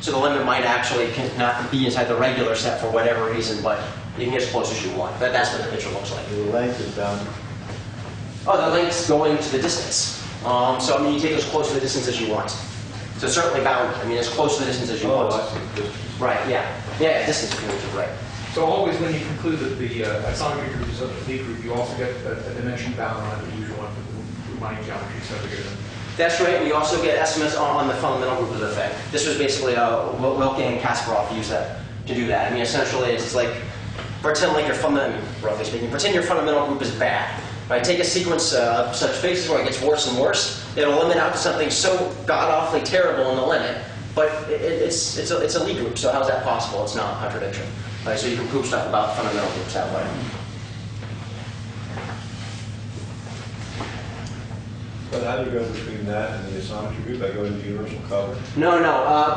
So the limit might actually not be inside the regular set for whatever reason, but you can get as close as you want. That's what the picture looks like. The length is bound. Oh, the length's going to the distance. So I mean, you take as close to the distance as you want. So it's certainly bound. I mean, as close to the distance as you want. I see. Right, yeah. Yeah, distance between the two, right. So always when you conclude that the isometry group is a lead group, you also get a dimension bound on the usual one for the Riemannian geometry. So That's right, and you also get estimates on the fundamental group of the thing. This was basically Wilke and Kasparov used that to do that. I mean, essentially, it's like pretend like your roughly speaking, pretend your fundamental group is bad. Right? Take a sequence of such spaces where it gets worse and worse. It'll limit out to something so god-awfully terrible in the limit, but it's a Lie group. So how's that possible? It's not a contradiction. Right? So you can prove stuff about fundamental groups that way. But how do you go between that and the isometry group? By going to universal cover? No,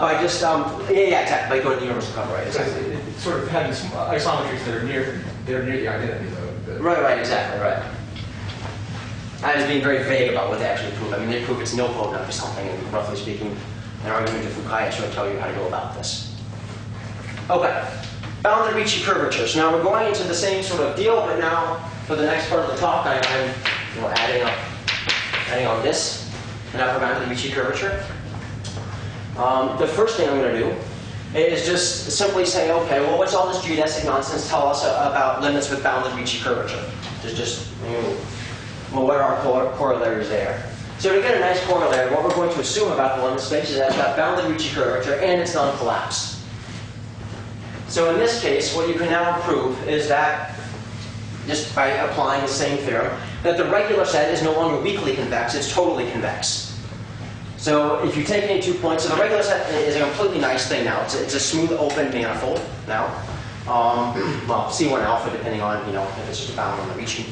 by just exactly, by going to universal cover, right? Exactly. It's sort of having some isometries that are near the identity, though. Right, exactly, right. I was being very vague about what they actually prove. I mean, they prove it's nilpotent or something, and roughly speaking, an argument to Fukaya should tell you how to go about this. Okay, bounded Ricci curvature. So now we're going into the same sort of deal, but now for the next part of the talk, I'm adding on this, and now for bounded Ricci curvature. The first thing I'm going to do is just simply say, okay, well, what's all this geodesic nonsense tell us about limits with bounded Ricci curvature? Well, what are our corollaries there? So to get a nice corollary, what we're going to assume about the limit space is that it's got bounded Ricci curvature and it's non-collapse. So in this case, what you can now prove is that, just by applying the same theorem, that the regular set is no longer weakly convex, it's totally convex. So if you take any 2 points, so the regular set is a completely nice thing now. It's a smooth open manifold now. Well, C1 alpha, depending on, if it's just a bound on the Ricci.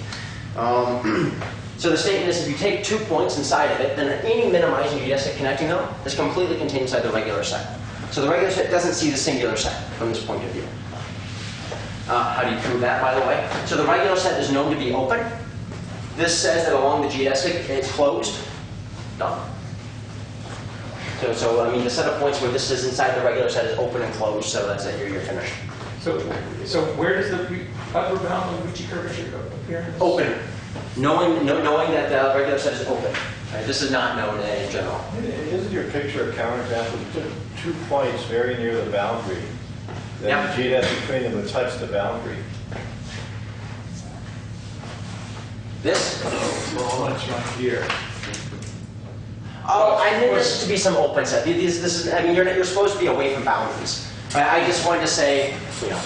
So the statement is if you take 2 points inside of it, then any minimizing geodesic connecting them is completely contained inside the regular set. So the regular set doesn't see the singular set from this point of view. How do you prove that, by the way? So the regular set is known to be open. This says that along the geodesic, it's closed. Done. So I mean, the set of points where this is inside the regular set is open and closed, so that's it, you're finished. So where does the upper bound of Ricci curvature appear? Open. Knowing that the regular set is open. Right? This is not known in general. Isn't your picture a counterexample? You took 2 points very near the boundary. Then Yeah. the geodesic between them would touch the boundary. This? Well, that's right here. Oh, I meant this to be some open set. This is, I mean, you're supposed to be away from boundaries. Right? I just wanted to say,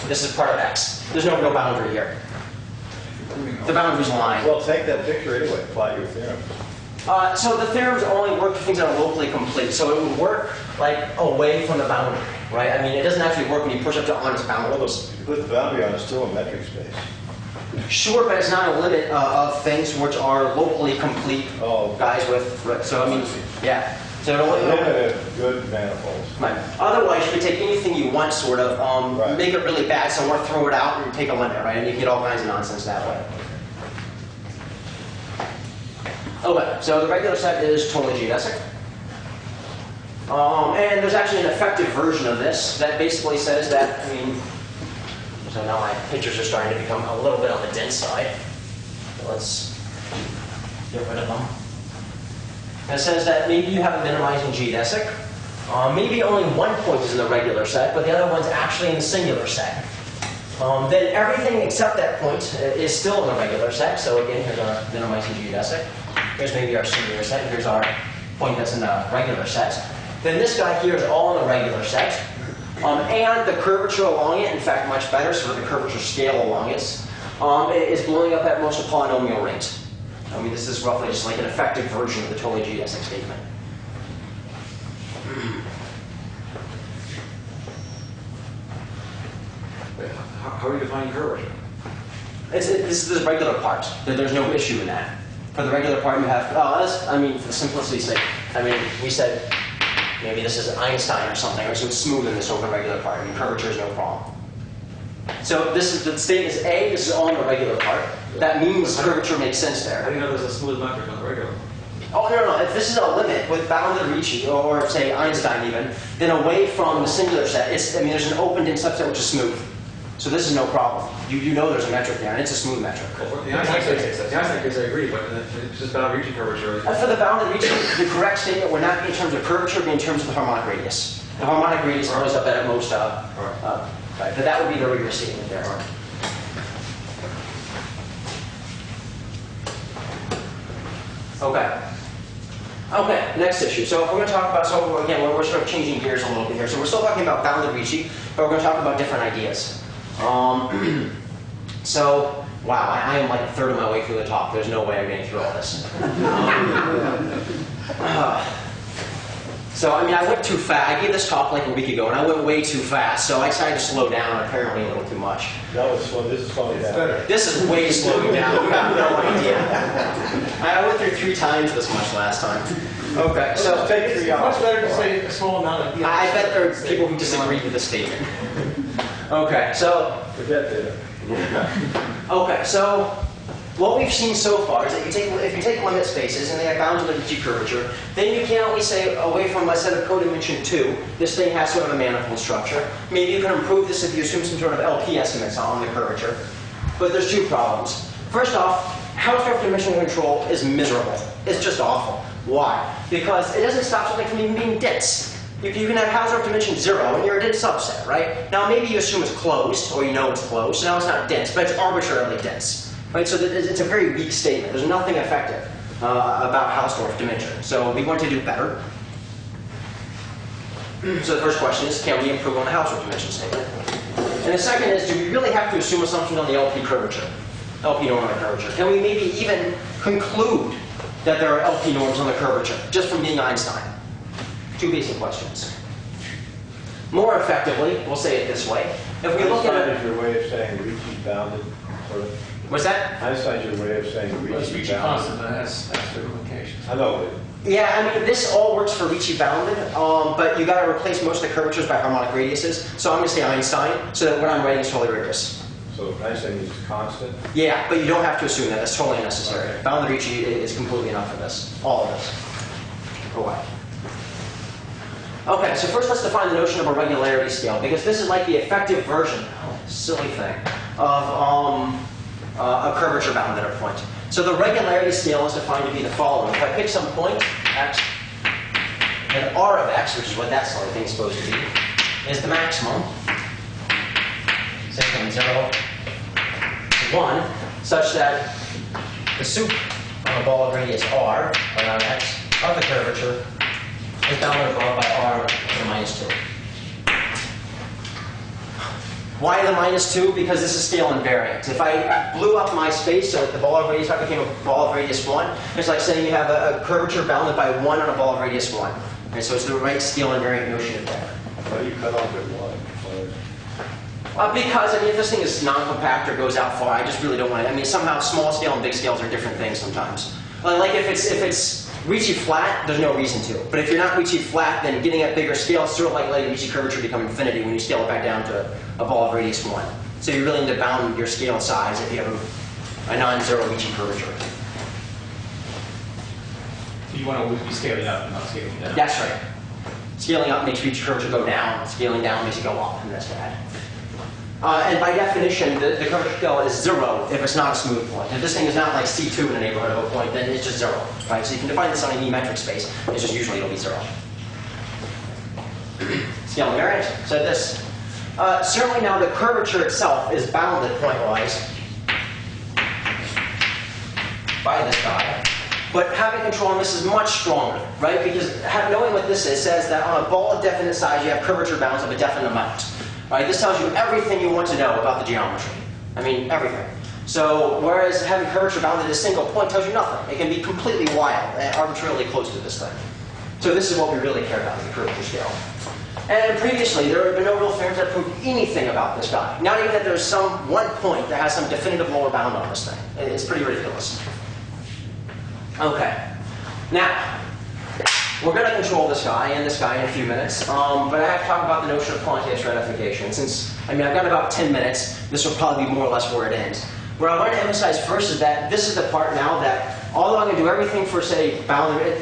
this is part of X. There's no real boundary here. The boundary's line. Well, take that picture anyway. Apply your theorem. So the theorems only work for things that are locally complete. So it would work like away from the boundary, right? I mean, it doesn't actually work when you push up to honest boundaries. You put the boundary on, it's still a metric space. Sure, but it's not a limit of things which are locally complete Oh. guys with. So I mean, yeah. So Limit of good manifolds. right. Otherwise, you could take anything you want, sort of, Right. make it really bad, somewhere, throw it out, and take a limit, right? And you can get all kinds of nonsense that way. Okay, so the regular set is totally geodesic. And there's actually an effective version of this that basically says that, I mean, so now my pictures are starting to become a little bit on the dense side. So let's get rid of them. And it says that maybe you have a minimizing geodesic. Maybe only 1 point is in the regular set, but the other one's actually in the singular set. Then everything except that point is still in the regular set. So again, here's our minimizing geodesic. Here's maybe our singular set. And here's our point that's in the regular set. Then this guy here is all in the regular set. And the curvature along it, in fact, much better, so the curvature scale along it, is blowing up at most a polynomial rate. I mean, this is roughly just like an effective version of the totally geodesic statement. How are you defining curvature? This is the regular part. There's no issue in that. For the regular part, you have, I mean, for simplicity's sake, I mean, we said maybe this is Einstein or something, or some smooth in this over the regular part. I mean, curvature is no problem. So this is, the statement is A, this is all in the regular part. That means curvature makes sense there. How do you know there's a smooth metric on the regular? Oh, no. If this is a limit with bounded Ricci, or say Einstein even, then away from the singular set, I mean, there's an opened-in subset which is smooth. So this is no problem. You know there's a metric there, and it's a smooth metric. Well, the Einstein case, I agree, but it's just bounded Ricci curvature. For the bounded Ricci, the correct statement would not be in terms of curvature, but in terms of the harmonic radius. The harmonic radius is always up at most Right, but that would be the rigorous statement there. Okay. Okay, next issue. So we're going to talk about, so again, we're sort of changing gears a little bit here. So we're still talking about bounded Ricci, but we're going to talk about different ideas. So, wow, I am like a third of my way through the talk. There's no way I'm getting through all this. So, I mean, I went too fast. I gave this talk like a week ago, and I went way too fast. So I decided to slow down, apparently a little too much. That was slow. This is slowing down. This is way slowing down. You have no idea. I went through 3 times this much last time. Okay, so Take 3 hours. Much better to say a small amount of. I bet there are people who disagree with the statement. Okay, so Forget that. okay, so what we've seen so far is that if you take limit spaces and they have bounds in the Ricci curvature, then you can only say away from, let's say, the codimension 2, this thing has sort of a manifold structure. Maybe you can improve this if you assume some sort of LP estimates on the curvature. But there's 2 problems. First off, Hausdorff dimensional control is miserable. It's just awful. Why? Because it doesn't stop something from even being dense. You can have Hausdorff dimension 0 and you're a dense subset, right? Now maybe you assume it's closed, or you know it's closed, so now it's not dense, but it's arbitrarily dense. Right, so it's a very weak statement. There's nothing effective about Hausdorff dimension. So we want to do better. So the first question is, can we improve on the Hausdorff dimension statement? And the second is, do we really have to assume assumptions on the LP curvature? LP norm on the curvature? Can we maybe even conclude that there are LP norms on the curvature, just from being Einstein? 2 basic questions. More effectively, we'll say it this way. If we look at Einstein it, is your way of saying Ricci bounded, sort of. what's that? Einstein's your way of saying Well, it's Ricci Ricci bounded. constant, that has different implications. I know, Yeah, I mean, this all works for Ricci bounded, but you got to replace most of the curvatures by harmonic radiuses. So I'm going to say Einstein, so that what I'm writing is totally rigorous. so Einstein is constant. Yeah, but you don't have to assume that. That's totally unnecessary. Bounded Ricci is completely enough for this. All of this. Go away. Okay, so first let's define the notion of a regularity scale, because this is like the effective version, silly thing, of a curvature bound at a point. So the regularity scale is defined to be the following. If I pick some point, x, and r of x, which is what that sort of thing is supposed to be, is the maximum, say from 0 to 1, such that the sup on a ball of radius r around x of the curvature is bounded above by r to the minus 2. Why the minus 2? Because this is scale invariant. If I blew up my space so that the ball of radius became a ball of radius 1, it's like saying you have a curvature bounded by 1 on a ball of radius 1. Okay, so it's the right scale invariant notion of that. Why do you cut off at 1? Because, I mean, if this thing is non-compact or goes out far, I just really don't want it. I mean, somehow small scale and big scales are different things sometimes. Like if it's Ricci flat, there's no reason to. But if you're not Ricci flat, then getting at bigger scale is sort of like letting Ricci curvature become infinity when you scale it back down to a ball of radius 1. So you really need to bound your scale size if you have a non-zero Ricci curvature. So you want to always be scaling up and not scaling down. That's right. Scaling up makes Ricci curvature go down. Scaling down makes it go up, and that's bad. And by definition, the curvature scale is 0 if it's not a smooth point. If this thing is not like C2 in the neighborhood of a point, then it's just 0. Right? So you can define this on any metric space. It's just usually it'll be 0. Scale invariant said this. Certainly now the curvature itself is bounded pointwise by this guy. But having control on this is much stronger, right? Because knowing what this is says that on a ball of definite size, you have curvature bounds of a definite amount. Right? This tells you everything you want to know about the geometry. I mean, everything. So, whereas having curvature bounded at a single point tells you nothing. It can be completely wild and arbitrarily close to this thing. So this is what we really care about, the curvature scale. And previously, there have been no real theorems that prove anything about this guy. Not even that there's some one point that has some definitive lower bound on this thing. It's pretty ridiculous. Okay. Now, we're going to control this guy and this guy in a few minutes, but I have to talk about the notion of quantized ratification. Since, I mean, I've got about 10 minutes, this will probably be more or less where it ends. What I want to emphasize first is that this is the part now that, although I'm going to do everything for, say,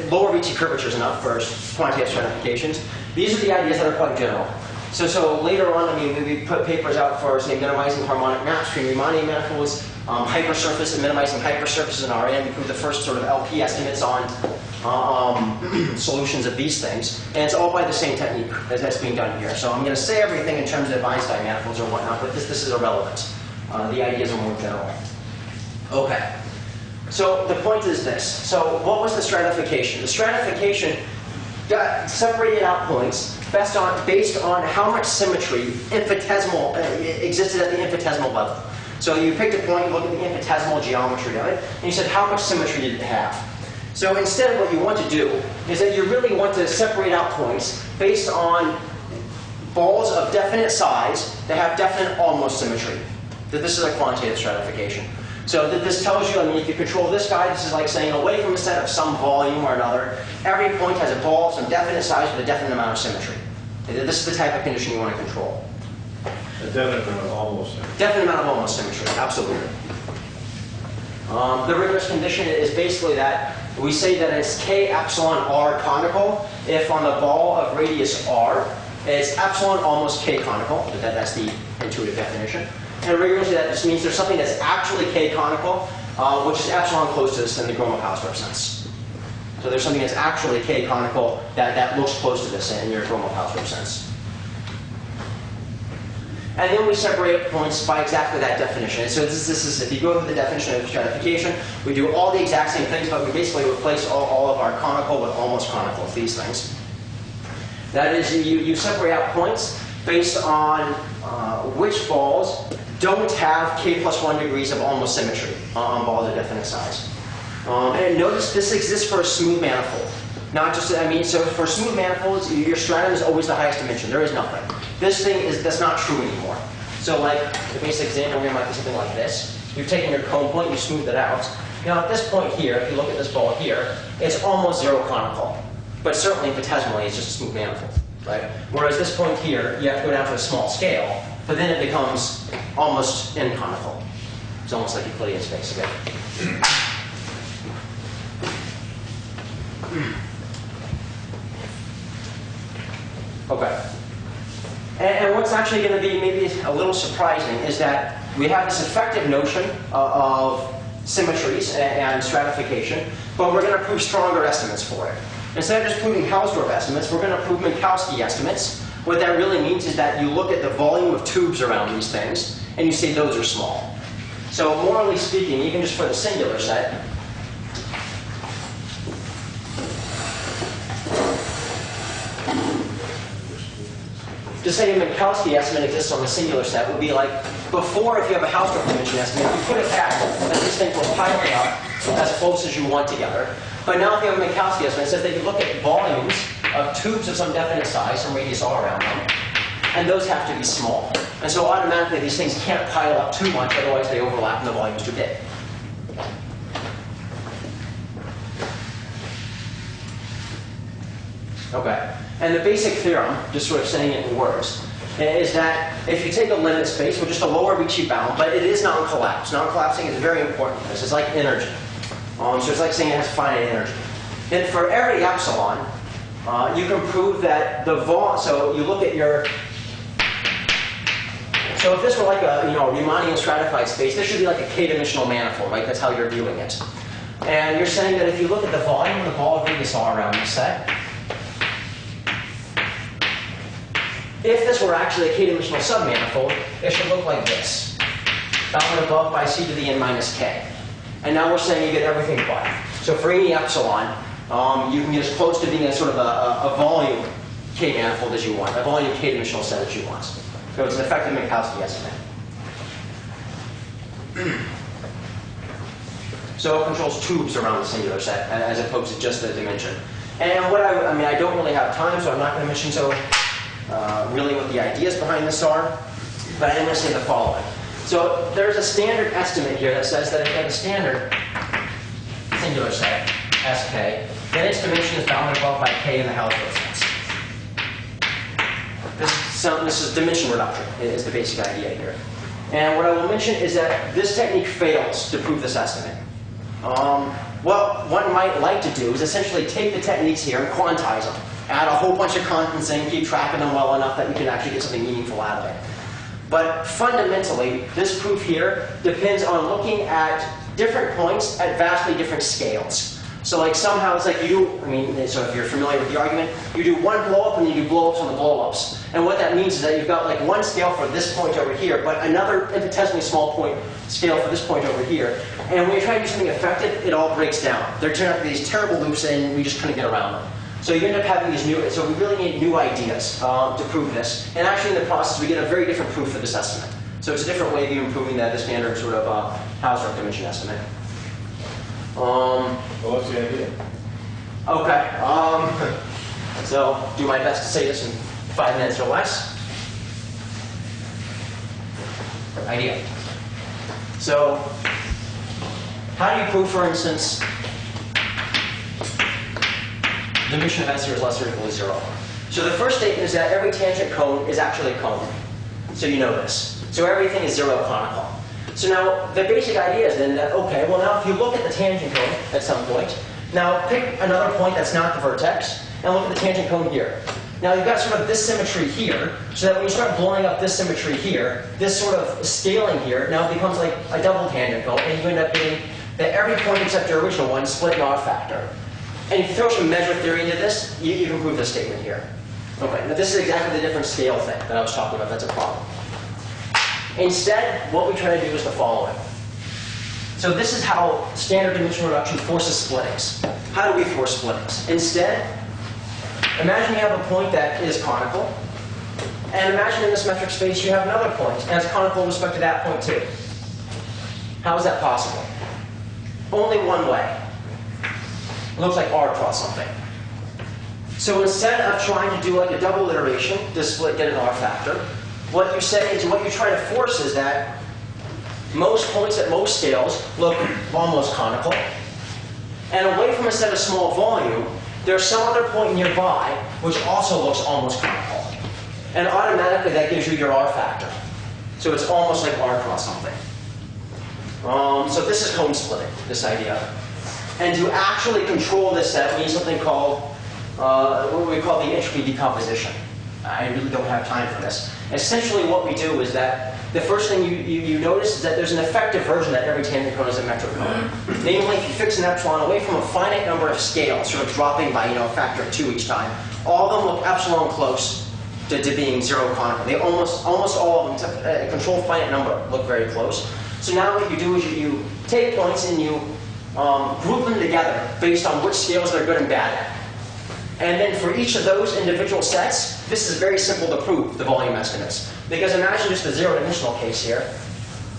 lower Ricci curvatures enough first, quantized ratifications, these are the ideas that are quite general. So later on, I mean, we put papers out for, say, minimizing harmonic maps between Riemannian manifolds, hypersurface and minimizing hypersurfaces in Rn. We proved the first sort of LP estimates on solutions of these things. And it's all by the same technique that's being done here. So I'm going to say everything in terms of Einstein manifolds or whatnot, but this is irrelevant. The ideas are more general. Okay. So the point is this. So what was the stratification? The stratification got separated out points based on how much symmetry infinitesimal existed at the infinitesimal level. So you picked a point, you look at the infinitesimal geometry of it, and you said how much symmetry did it have. So instead, what you want to do is that you really want to separate out points based on balls of definite size that have definite almost symmetry. That this is a quantitative stratification. So that this tells you, I mean, if you control this guy, this is like saying away from a set of some volume or another, every point has a ball of some definite size with a definite amount of symmetry. This is the type of condition you want to control. A definite amount of almost symmetry. Definite amount of almost symmetry, absolutely. The rigorous condition is basically that we say that it's k epsilon r conical if on the ball of radius r, it's epsilon almost k conical. That's the intuitive definition. And rigorously, that just means there's something that's actually k conical, which is epsilon close to this in the Gromov-Hausdorff sense. So there's something that's actually k conical that looks close to this in your Gromov-Hausdorff sense. And then we separate points by exactly that definition. And so this is, if you go through the definition of stratification, we do all the exact same things, but we basically replace all of our conical with almost conical, these things. That is, you separate out points based on which balls don't have k plus 1 degrees of almost symmetry on balls of definite size. And notice this exists for a smooth manifold. Not just, I mean, so for smooth manifolds, your stratum is always the highest dimension. There is nothing. This thing that's not true anymore. So like, the basic example here might be something like this. You've taken your cone point, you smoothed it out. Now at this point here, if you look at this ball here, it's almost zero conical. But certainly infinitesimally, it's just a smooth manifold, right? Whereas this point here, you have to go down to a small scale, but then it becomes almost inconical. It's almost like Euclidean space again. Okay. And what's actually going to be maybe a little surprising is that we have this effective notion of symmetries and stratification, but we're going to prove stronger estimates for it. Instead of just proving Hausdorff estimates, we're going to prove Minkowski estimates. What that really means is that you look at the volume of tubes around these things, and you say those are small. So morally speaking, even just for the singular set, to say a Minkowski estimate exists on the singular set would be like, before if you have a Hausdorff dimension estimate, you put it back, and these things will pile up as close as you want together. But now if you have a Minkowski estimate, it says that you look at volumes of tubes of some definite size, some radius r around them, and those have to be small. And so automatically these things can't pile up too much, otherwise they overlap and the volume is too big. Okay. And the basic theorem, just sort of saying it in words, is that if you take a limit space with just a lower Ricci bound, but it is non-collapsed. Non-collapsing is very important for this. It's like energy. So it's like saying it has finite energy. And for every epsilon, you can prove that the volume, so you look at your, so if this were like a Riemannian stratified space, this should be like a k-dimensional manifold, right? That's how you're viewing it. And you're saying that if you look at the volume of the ball of radius r around this set, if this were actually a k-dimensional submanifold, it should look like this. Bounded above by c to the n minus k. And now we're saying you get everything but. So for any epsilon, you can get as close to being a sort of a volume k-manifold as you want, a volume k-dimensional set as you want. So it's an effective Minkowski estimate. So it controls tubes around the singular set, as opposed to just the dimension. And what I mean, I don't really have time, so I'm not going to mention really what the ideas behind this are, but I am going to say the following. So there's a standard estimate here that says that if you have a standard singular set, Sk, then its dimension is bounded above by k in the Hausdorff sense. This is dimension reduction, is the basic idea here. And what I will mention is that this technique fails to prove this estimate. What one might like to do is essentially take the techniques here and quantize them. Add a whole bunch of constants in, keep track of them well enough that you can actually get something meaningful out of it. But fundamentally, this proof here depends on looking at different points at vastly different scales. So like somehow it's like you do, I mean, so if you're familiar with the argument, you do one blow-up and you do blow-ups on the blow-ups. And what that means is that you've got like one scale for this point over here, but another infinitesimally small point scale for this point over here. And when you try to do something effective, it all breaks down. There turn out to be these terrible loops and we just couldn't get around them. So you end up having these new, so we really need new ideas to prove this. And actually in the process, we get a very different proof for this estimate. So it's a different way of even proving that the standard sort of Hausdorff dimension estimate. Well, what's the idea? Okay, so do my best to say this in 5 minutes or less. Idea. So, how do you prove, for instance, the mission of S0 is less or equal to 0? So the first statement is that every tangent cone is actually a cone. So you know this. So everything is 0 conical. So now, the basic idea is then that, okay, well now if you look at the tangent cone at some point, now pick another point that's not the vertex, and look at the tangent cone here. Now you've got sort of this symmetry here, so that when you start blowing up this symmetry here, this sort of scaling here now becomes like a double tangent cone, and you end up getting that every point except your original one split in R factor. And if you throw some measure theory into this, you can prove this statement here. Okay, now this is exactly the different scale thing that I was talking about, that's a problem. Instead, what we try to do is the following. So this is how standard dimensional reduction forces splittings. How do we force splittings? Instead, imagine you have a point that is conical, and imagine in this metric space you have another point, and it's conical with respect to that point too. How is that possible? Only one way. It looks like R cross something. So instead of trying to do like a double iteration to split, get an R factor, what you say is, what you try to force is that most points at most scales look almost conical. And away from a set of small volume, there's some other point nearby which also looks almost conical. And automatically that gives you your R factor. So it's almost like R cross something. So this is cone splitting, this idea. And to actually control this set, we need something called, what we call the entropy decomposition. I really don't have time for this. Essentially what we do is that the first thing you notice is that there's an effective version that every tangent cone is a metric cone. Namely, if you fix an epsilon away from a finite number of scales, sort of dropping by a factor of 2 each time, all of them look epsilon close to being 0 conical. They almost all of them, to control finite number, look very close. So now what you do is you take points and you group them together based on which scales they're good and bad at. And then for each of those individual sets, this is very simple to prove, the volume estimates. Because imagine just the zero-dimensional case here.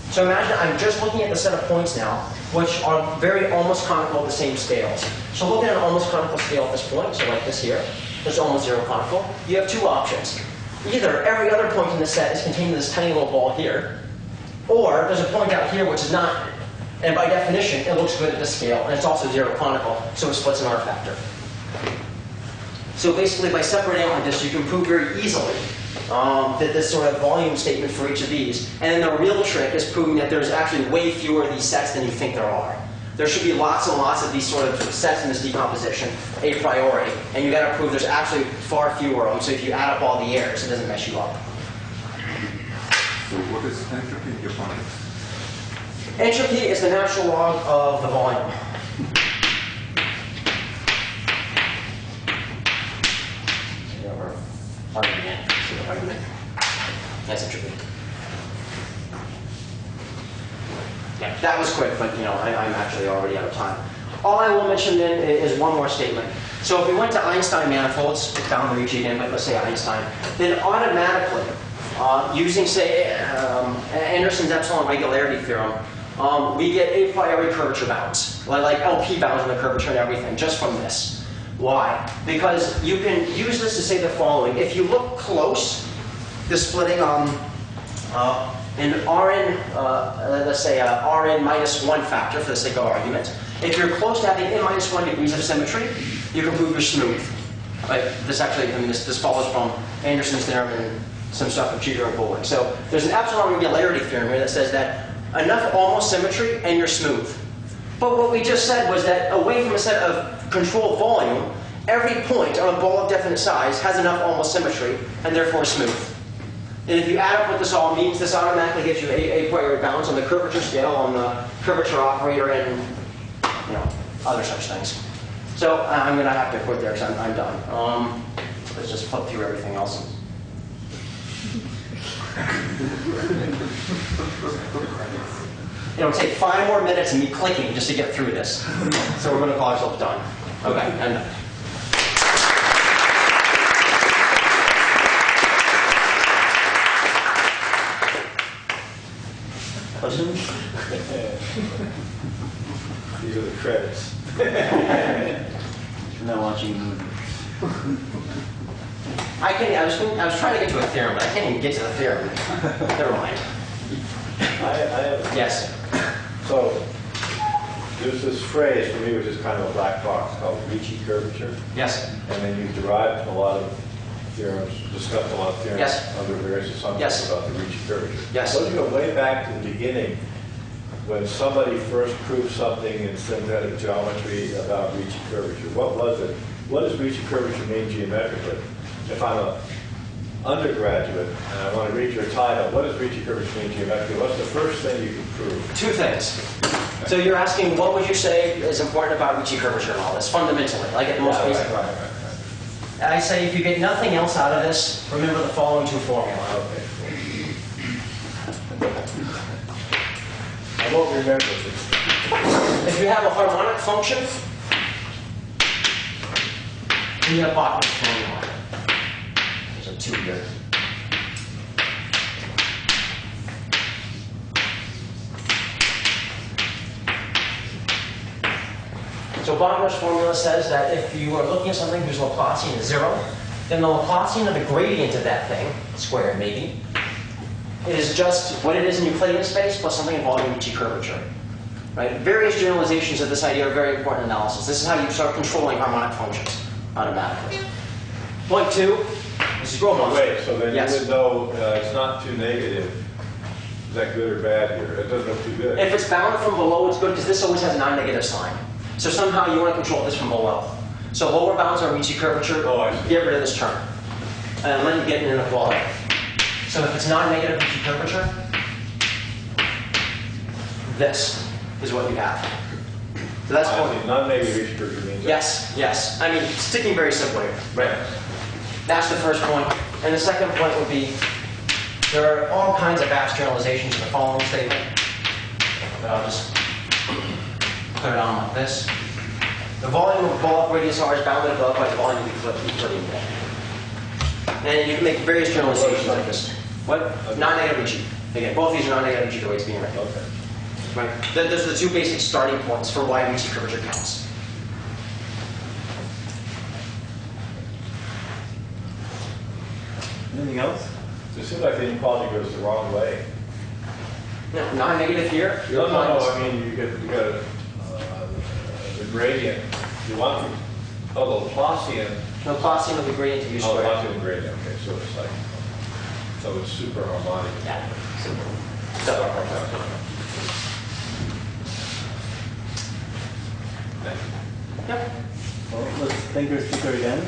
So imagine I'm just looking at the set of points now, which are very almost conical at the same scales. So look at an almost conical scale at this point, so like this here, there's almost 0 conical. You have 2 options. Either every other point in the set is contained in this tiny little ball here, or there's a point out here which is not, and by definition, it looks good at this scale, and it's also 0 conical, so it splits an R factor. So basically, by separating like this, you can prove very easily that this sort of volume statement for each of these. And then the real trick is proving that there's actually way fewer of these sets than you think there are. There should be lots and lots of these sort of sets in this decomposition a priori. And you got to prove there's actually far fewer of them. So if you add up all the errors, it doesn't mess you up. So what is entropy in your context? Entropy is the natural log of the volume. That's entropy. Yeah, that was quick, but I'm actually already out of time. All I will mention then is one more statement. So if we went to Einstein manifolds, found the Ricci again, but let's say Einstein, then automatically, using say Anderson's epsilon regularity theorem, we get a priori curvature bounds, like LP bounds in the curvature and everything, just from this. Why? Because you can use this to say the following. If you look close, the splitting in Rn, let's say Rn minus 1 factor for the sake of argument. If you're close to having n minus 1 degrees of symmetry, you can prove you're smooth. Like this actually, this follows from Anderson's theorem and some stuff from Cheever and Bowling. So there's an epsilon regularity theorem here that says that enough almost symmetry and you're smooth. But what we just said was that away from a set of controlled volume, every point on a ball of definite size has enough almost symmetry and therefore smooth. And if you add up what this all means, this automatically gives you a priori bounds on the curvature scale, on the curvature operator, and other such things. So I'm going to have to quit there because I'm done. Let's just flip through everything else. It'll take 5 more minutes of me clicking just to get through this. So we're going to call ourselves done. Okay, I'm done. Questions? These are the credits. I'm not watching movies. I was trying to get to a theorem, but I can't even get to the theorem. Never mind. I have, Yes. so there's this phrase for me which is kind of a black box called Ricci Curvature, Yes. and then you've derived a lot of theorems, discussed a lot of theorems Yes. under various assumptions Yes. about the Ricci curvature. Yes. Let's go way back to the beginning when somebody first proved something in synthetic geometry about Ricci curvature. What was it? What does Ricci curvature mean geometrically? If I'm an undergraduate and I want to read your title, what does Ricci curvature mean geometrically? What's the first thing you can prove? 2 things. So you're asking, what would you say is important about Ricci curvature and all this, fundamentally, like at the most basic level? I say if you get nothing else out of this, remember the following 2 formulae. I won't remember this. If you have a harmonic function, and you have Bachman's formula. There's a 2 here. So Bachman's formula says that if you are looking at something whose Laplacian is 0, then the Laplacian of the gradient of that thing, squared maybe, is just what it is in Euclidean space plus something involving Ricci curvature. Right? Various generalizations of this idea are very important analysis. This is how you start controlling harmonic functions automatically. Point 2, this is Gromov. Wait, so then Yes. even though it's not too negative, is that good or bad here? It doesn't look too good. If it's bounded from below, it's good because this always has a non-negative sign. So somehow you want to control this from below. So lower bounds are Ricci curvature. Oh, I see. Get rid of this term. And then you get an inequality. So if it's non-negative Ricci curvature, this is what you have. So that's point. Non-negative Ricci curvature means. Yes, yes. I mean, sticking very simply. Right. That's the first point. And the second point would be, there are all kinds of vast generalizations in the following statement. But I'll just put it on like this. The volume of bulk radius r is bounded above by the volume of Euclidean bulk. And you can make various generalizations like this. What? Non-negative Ricci. Again, both these are non-negative Ricci the way it's being written. Okay. Right? Those are the 2 basic starting points for why Ricci curvature counts. Anything else? It seems like the inequality goes the wrong way. No, non-negative here. No, I mean, you got the gradient. You want the Laplacian. No Laplacian of the gradient of u Oh, squared. Laplacian gradient. Okay, so it's like, so it's super harmonic. Yeah. So, Thank you. yep. Well, let's thank our speaker again.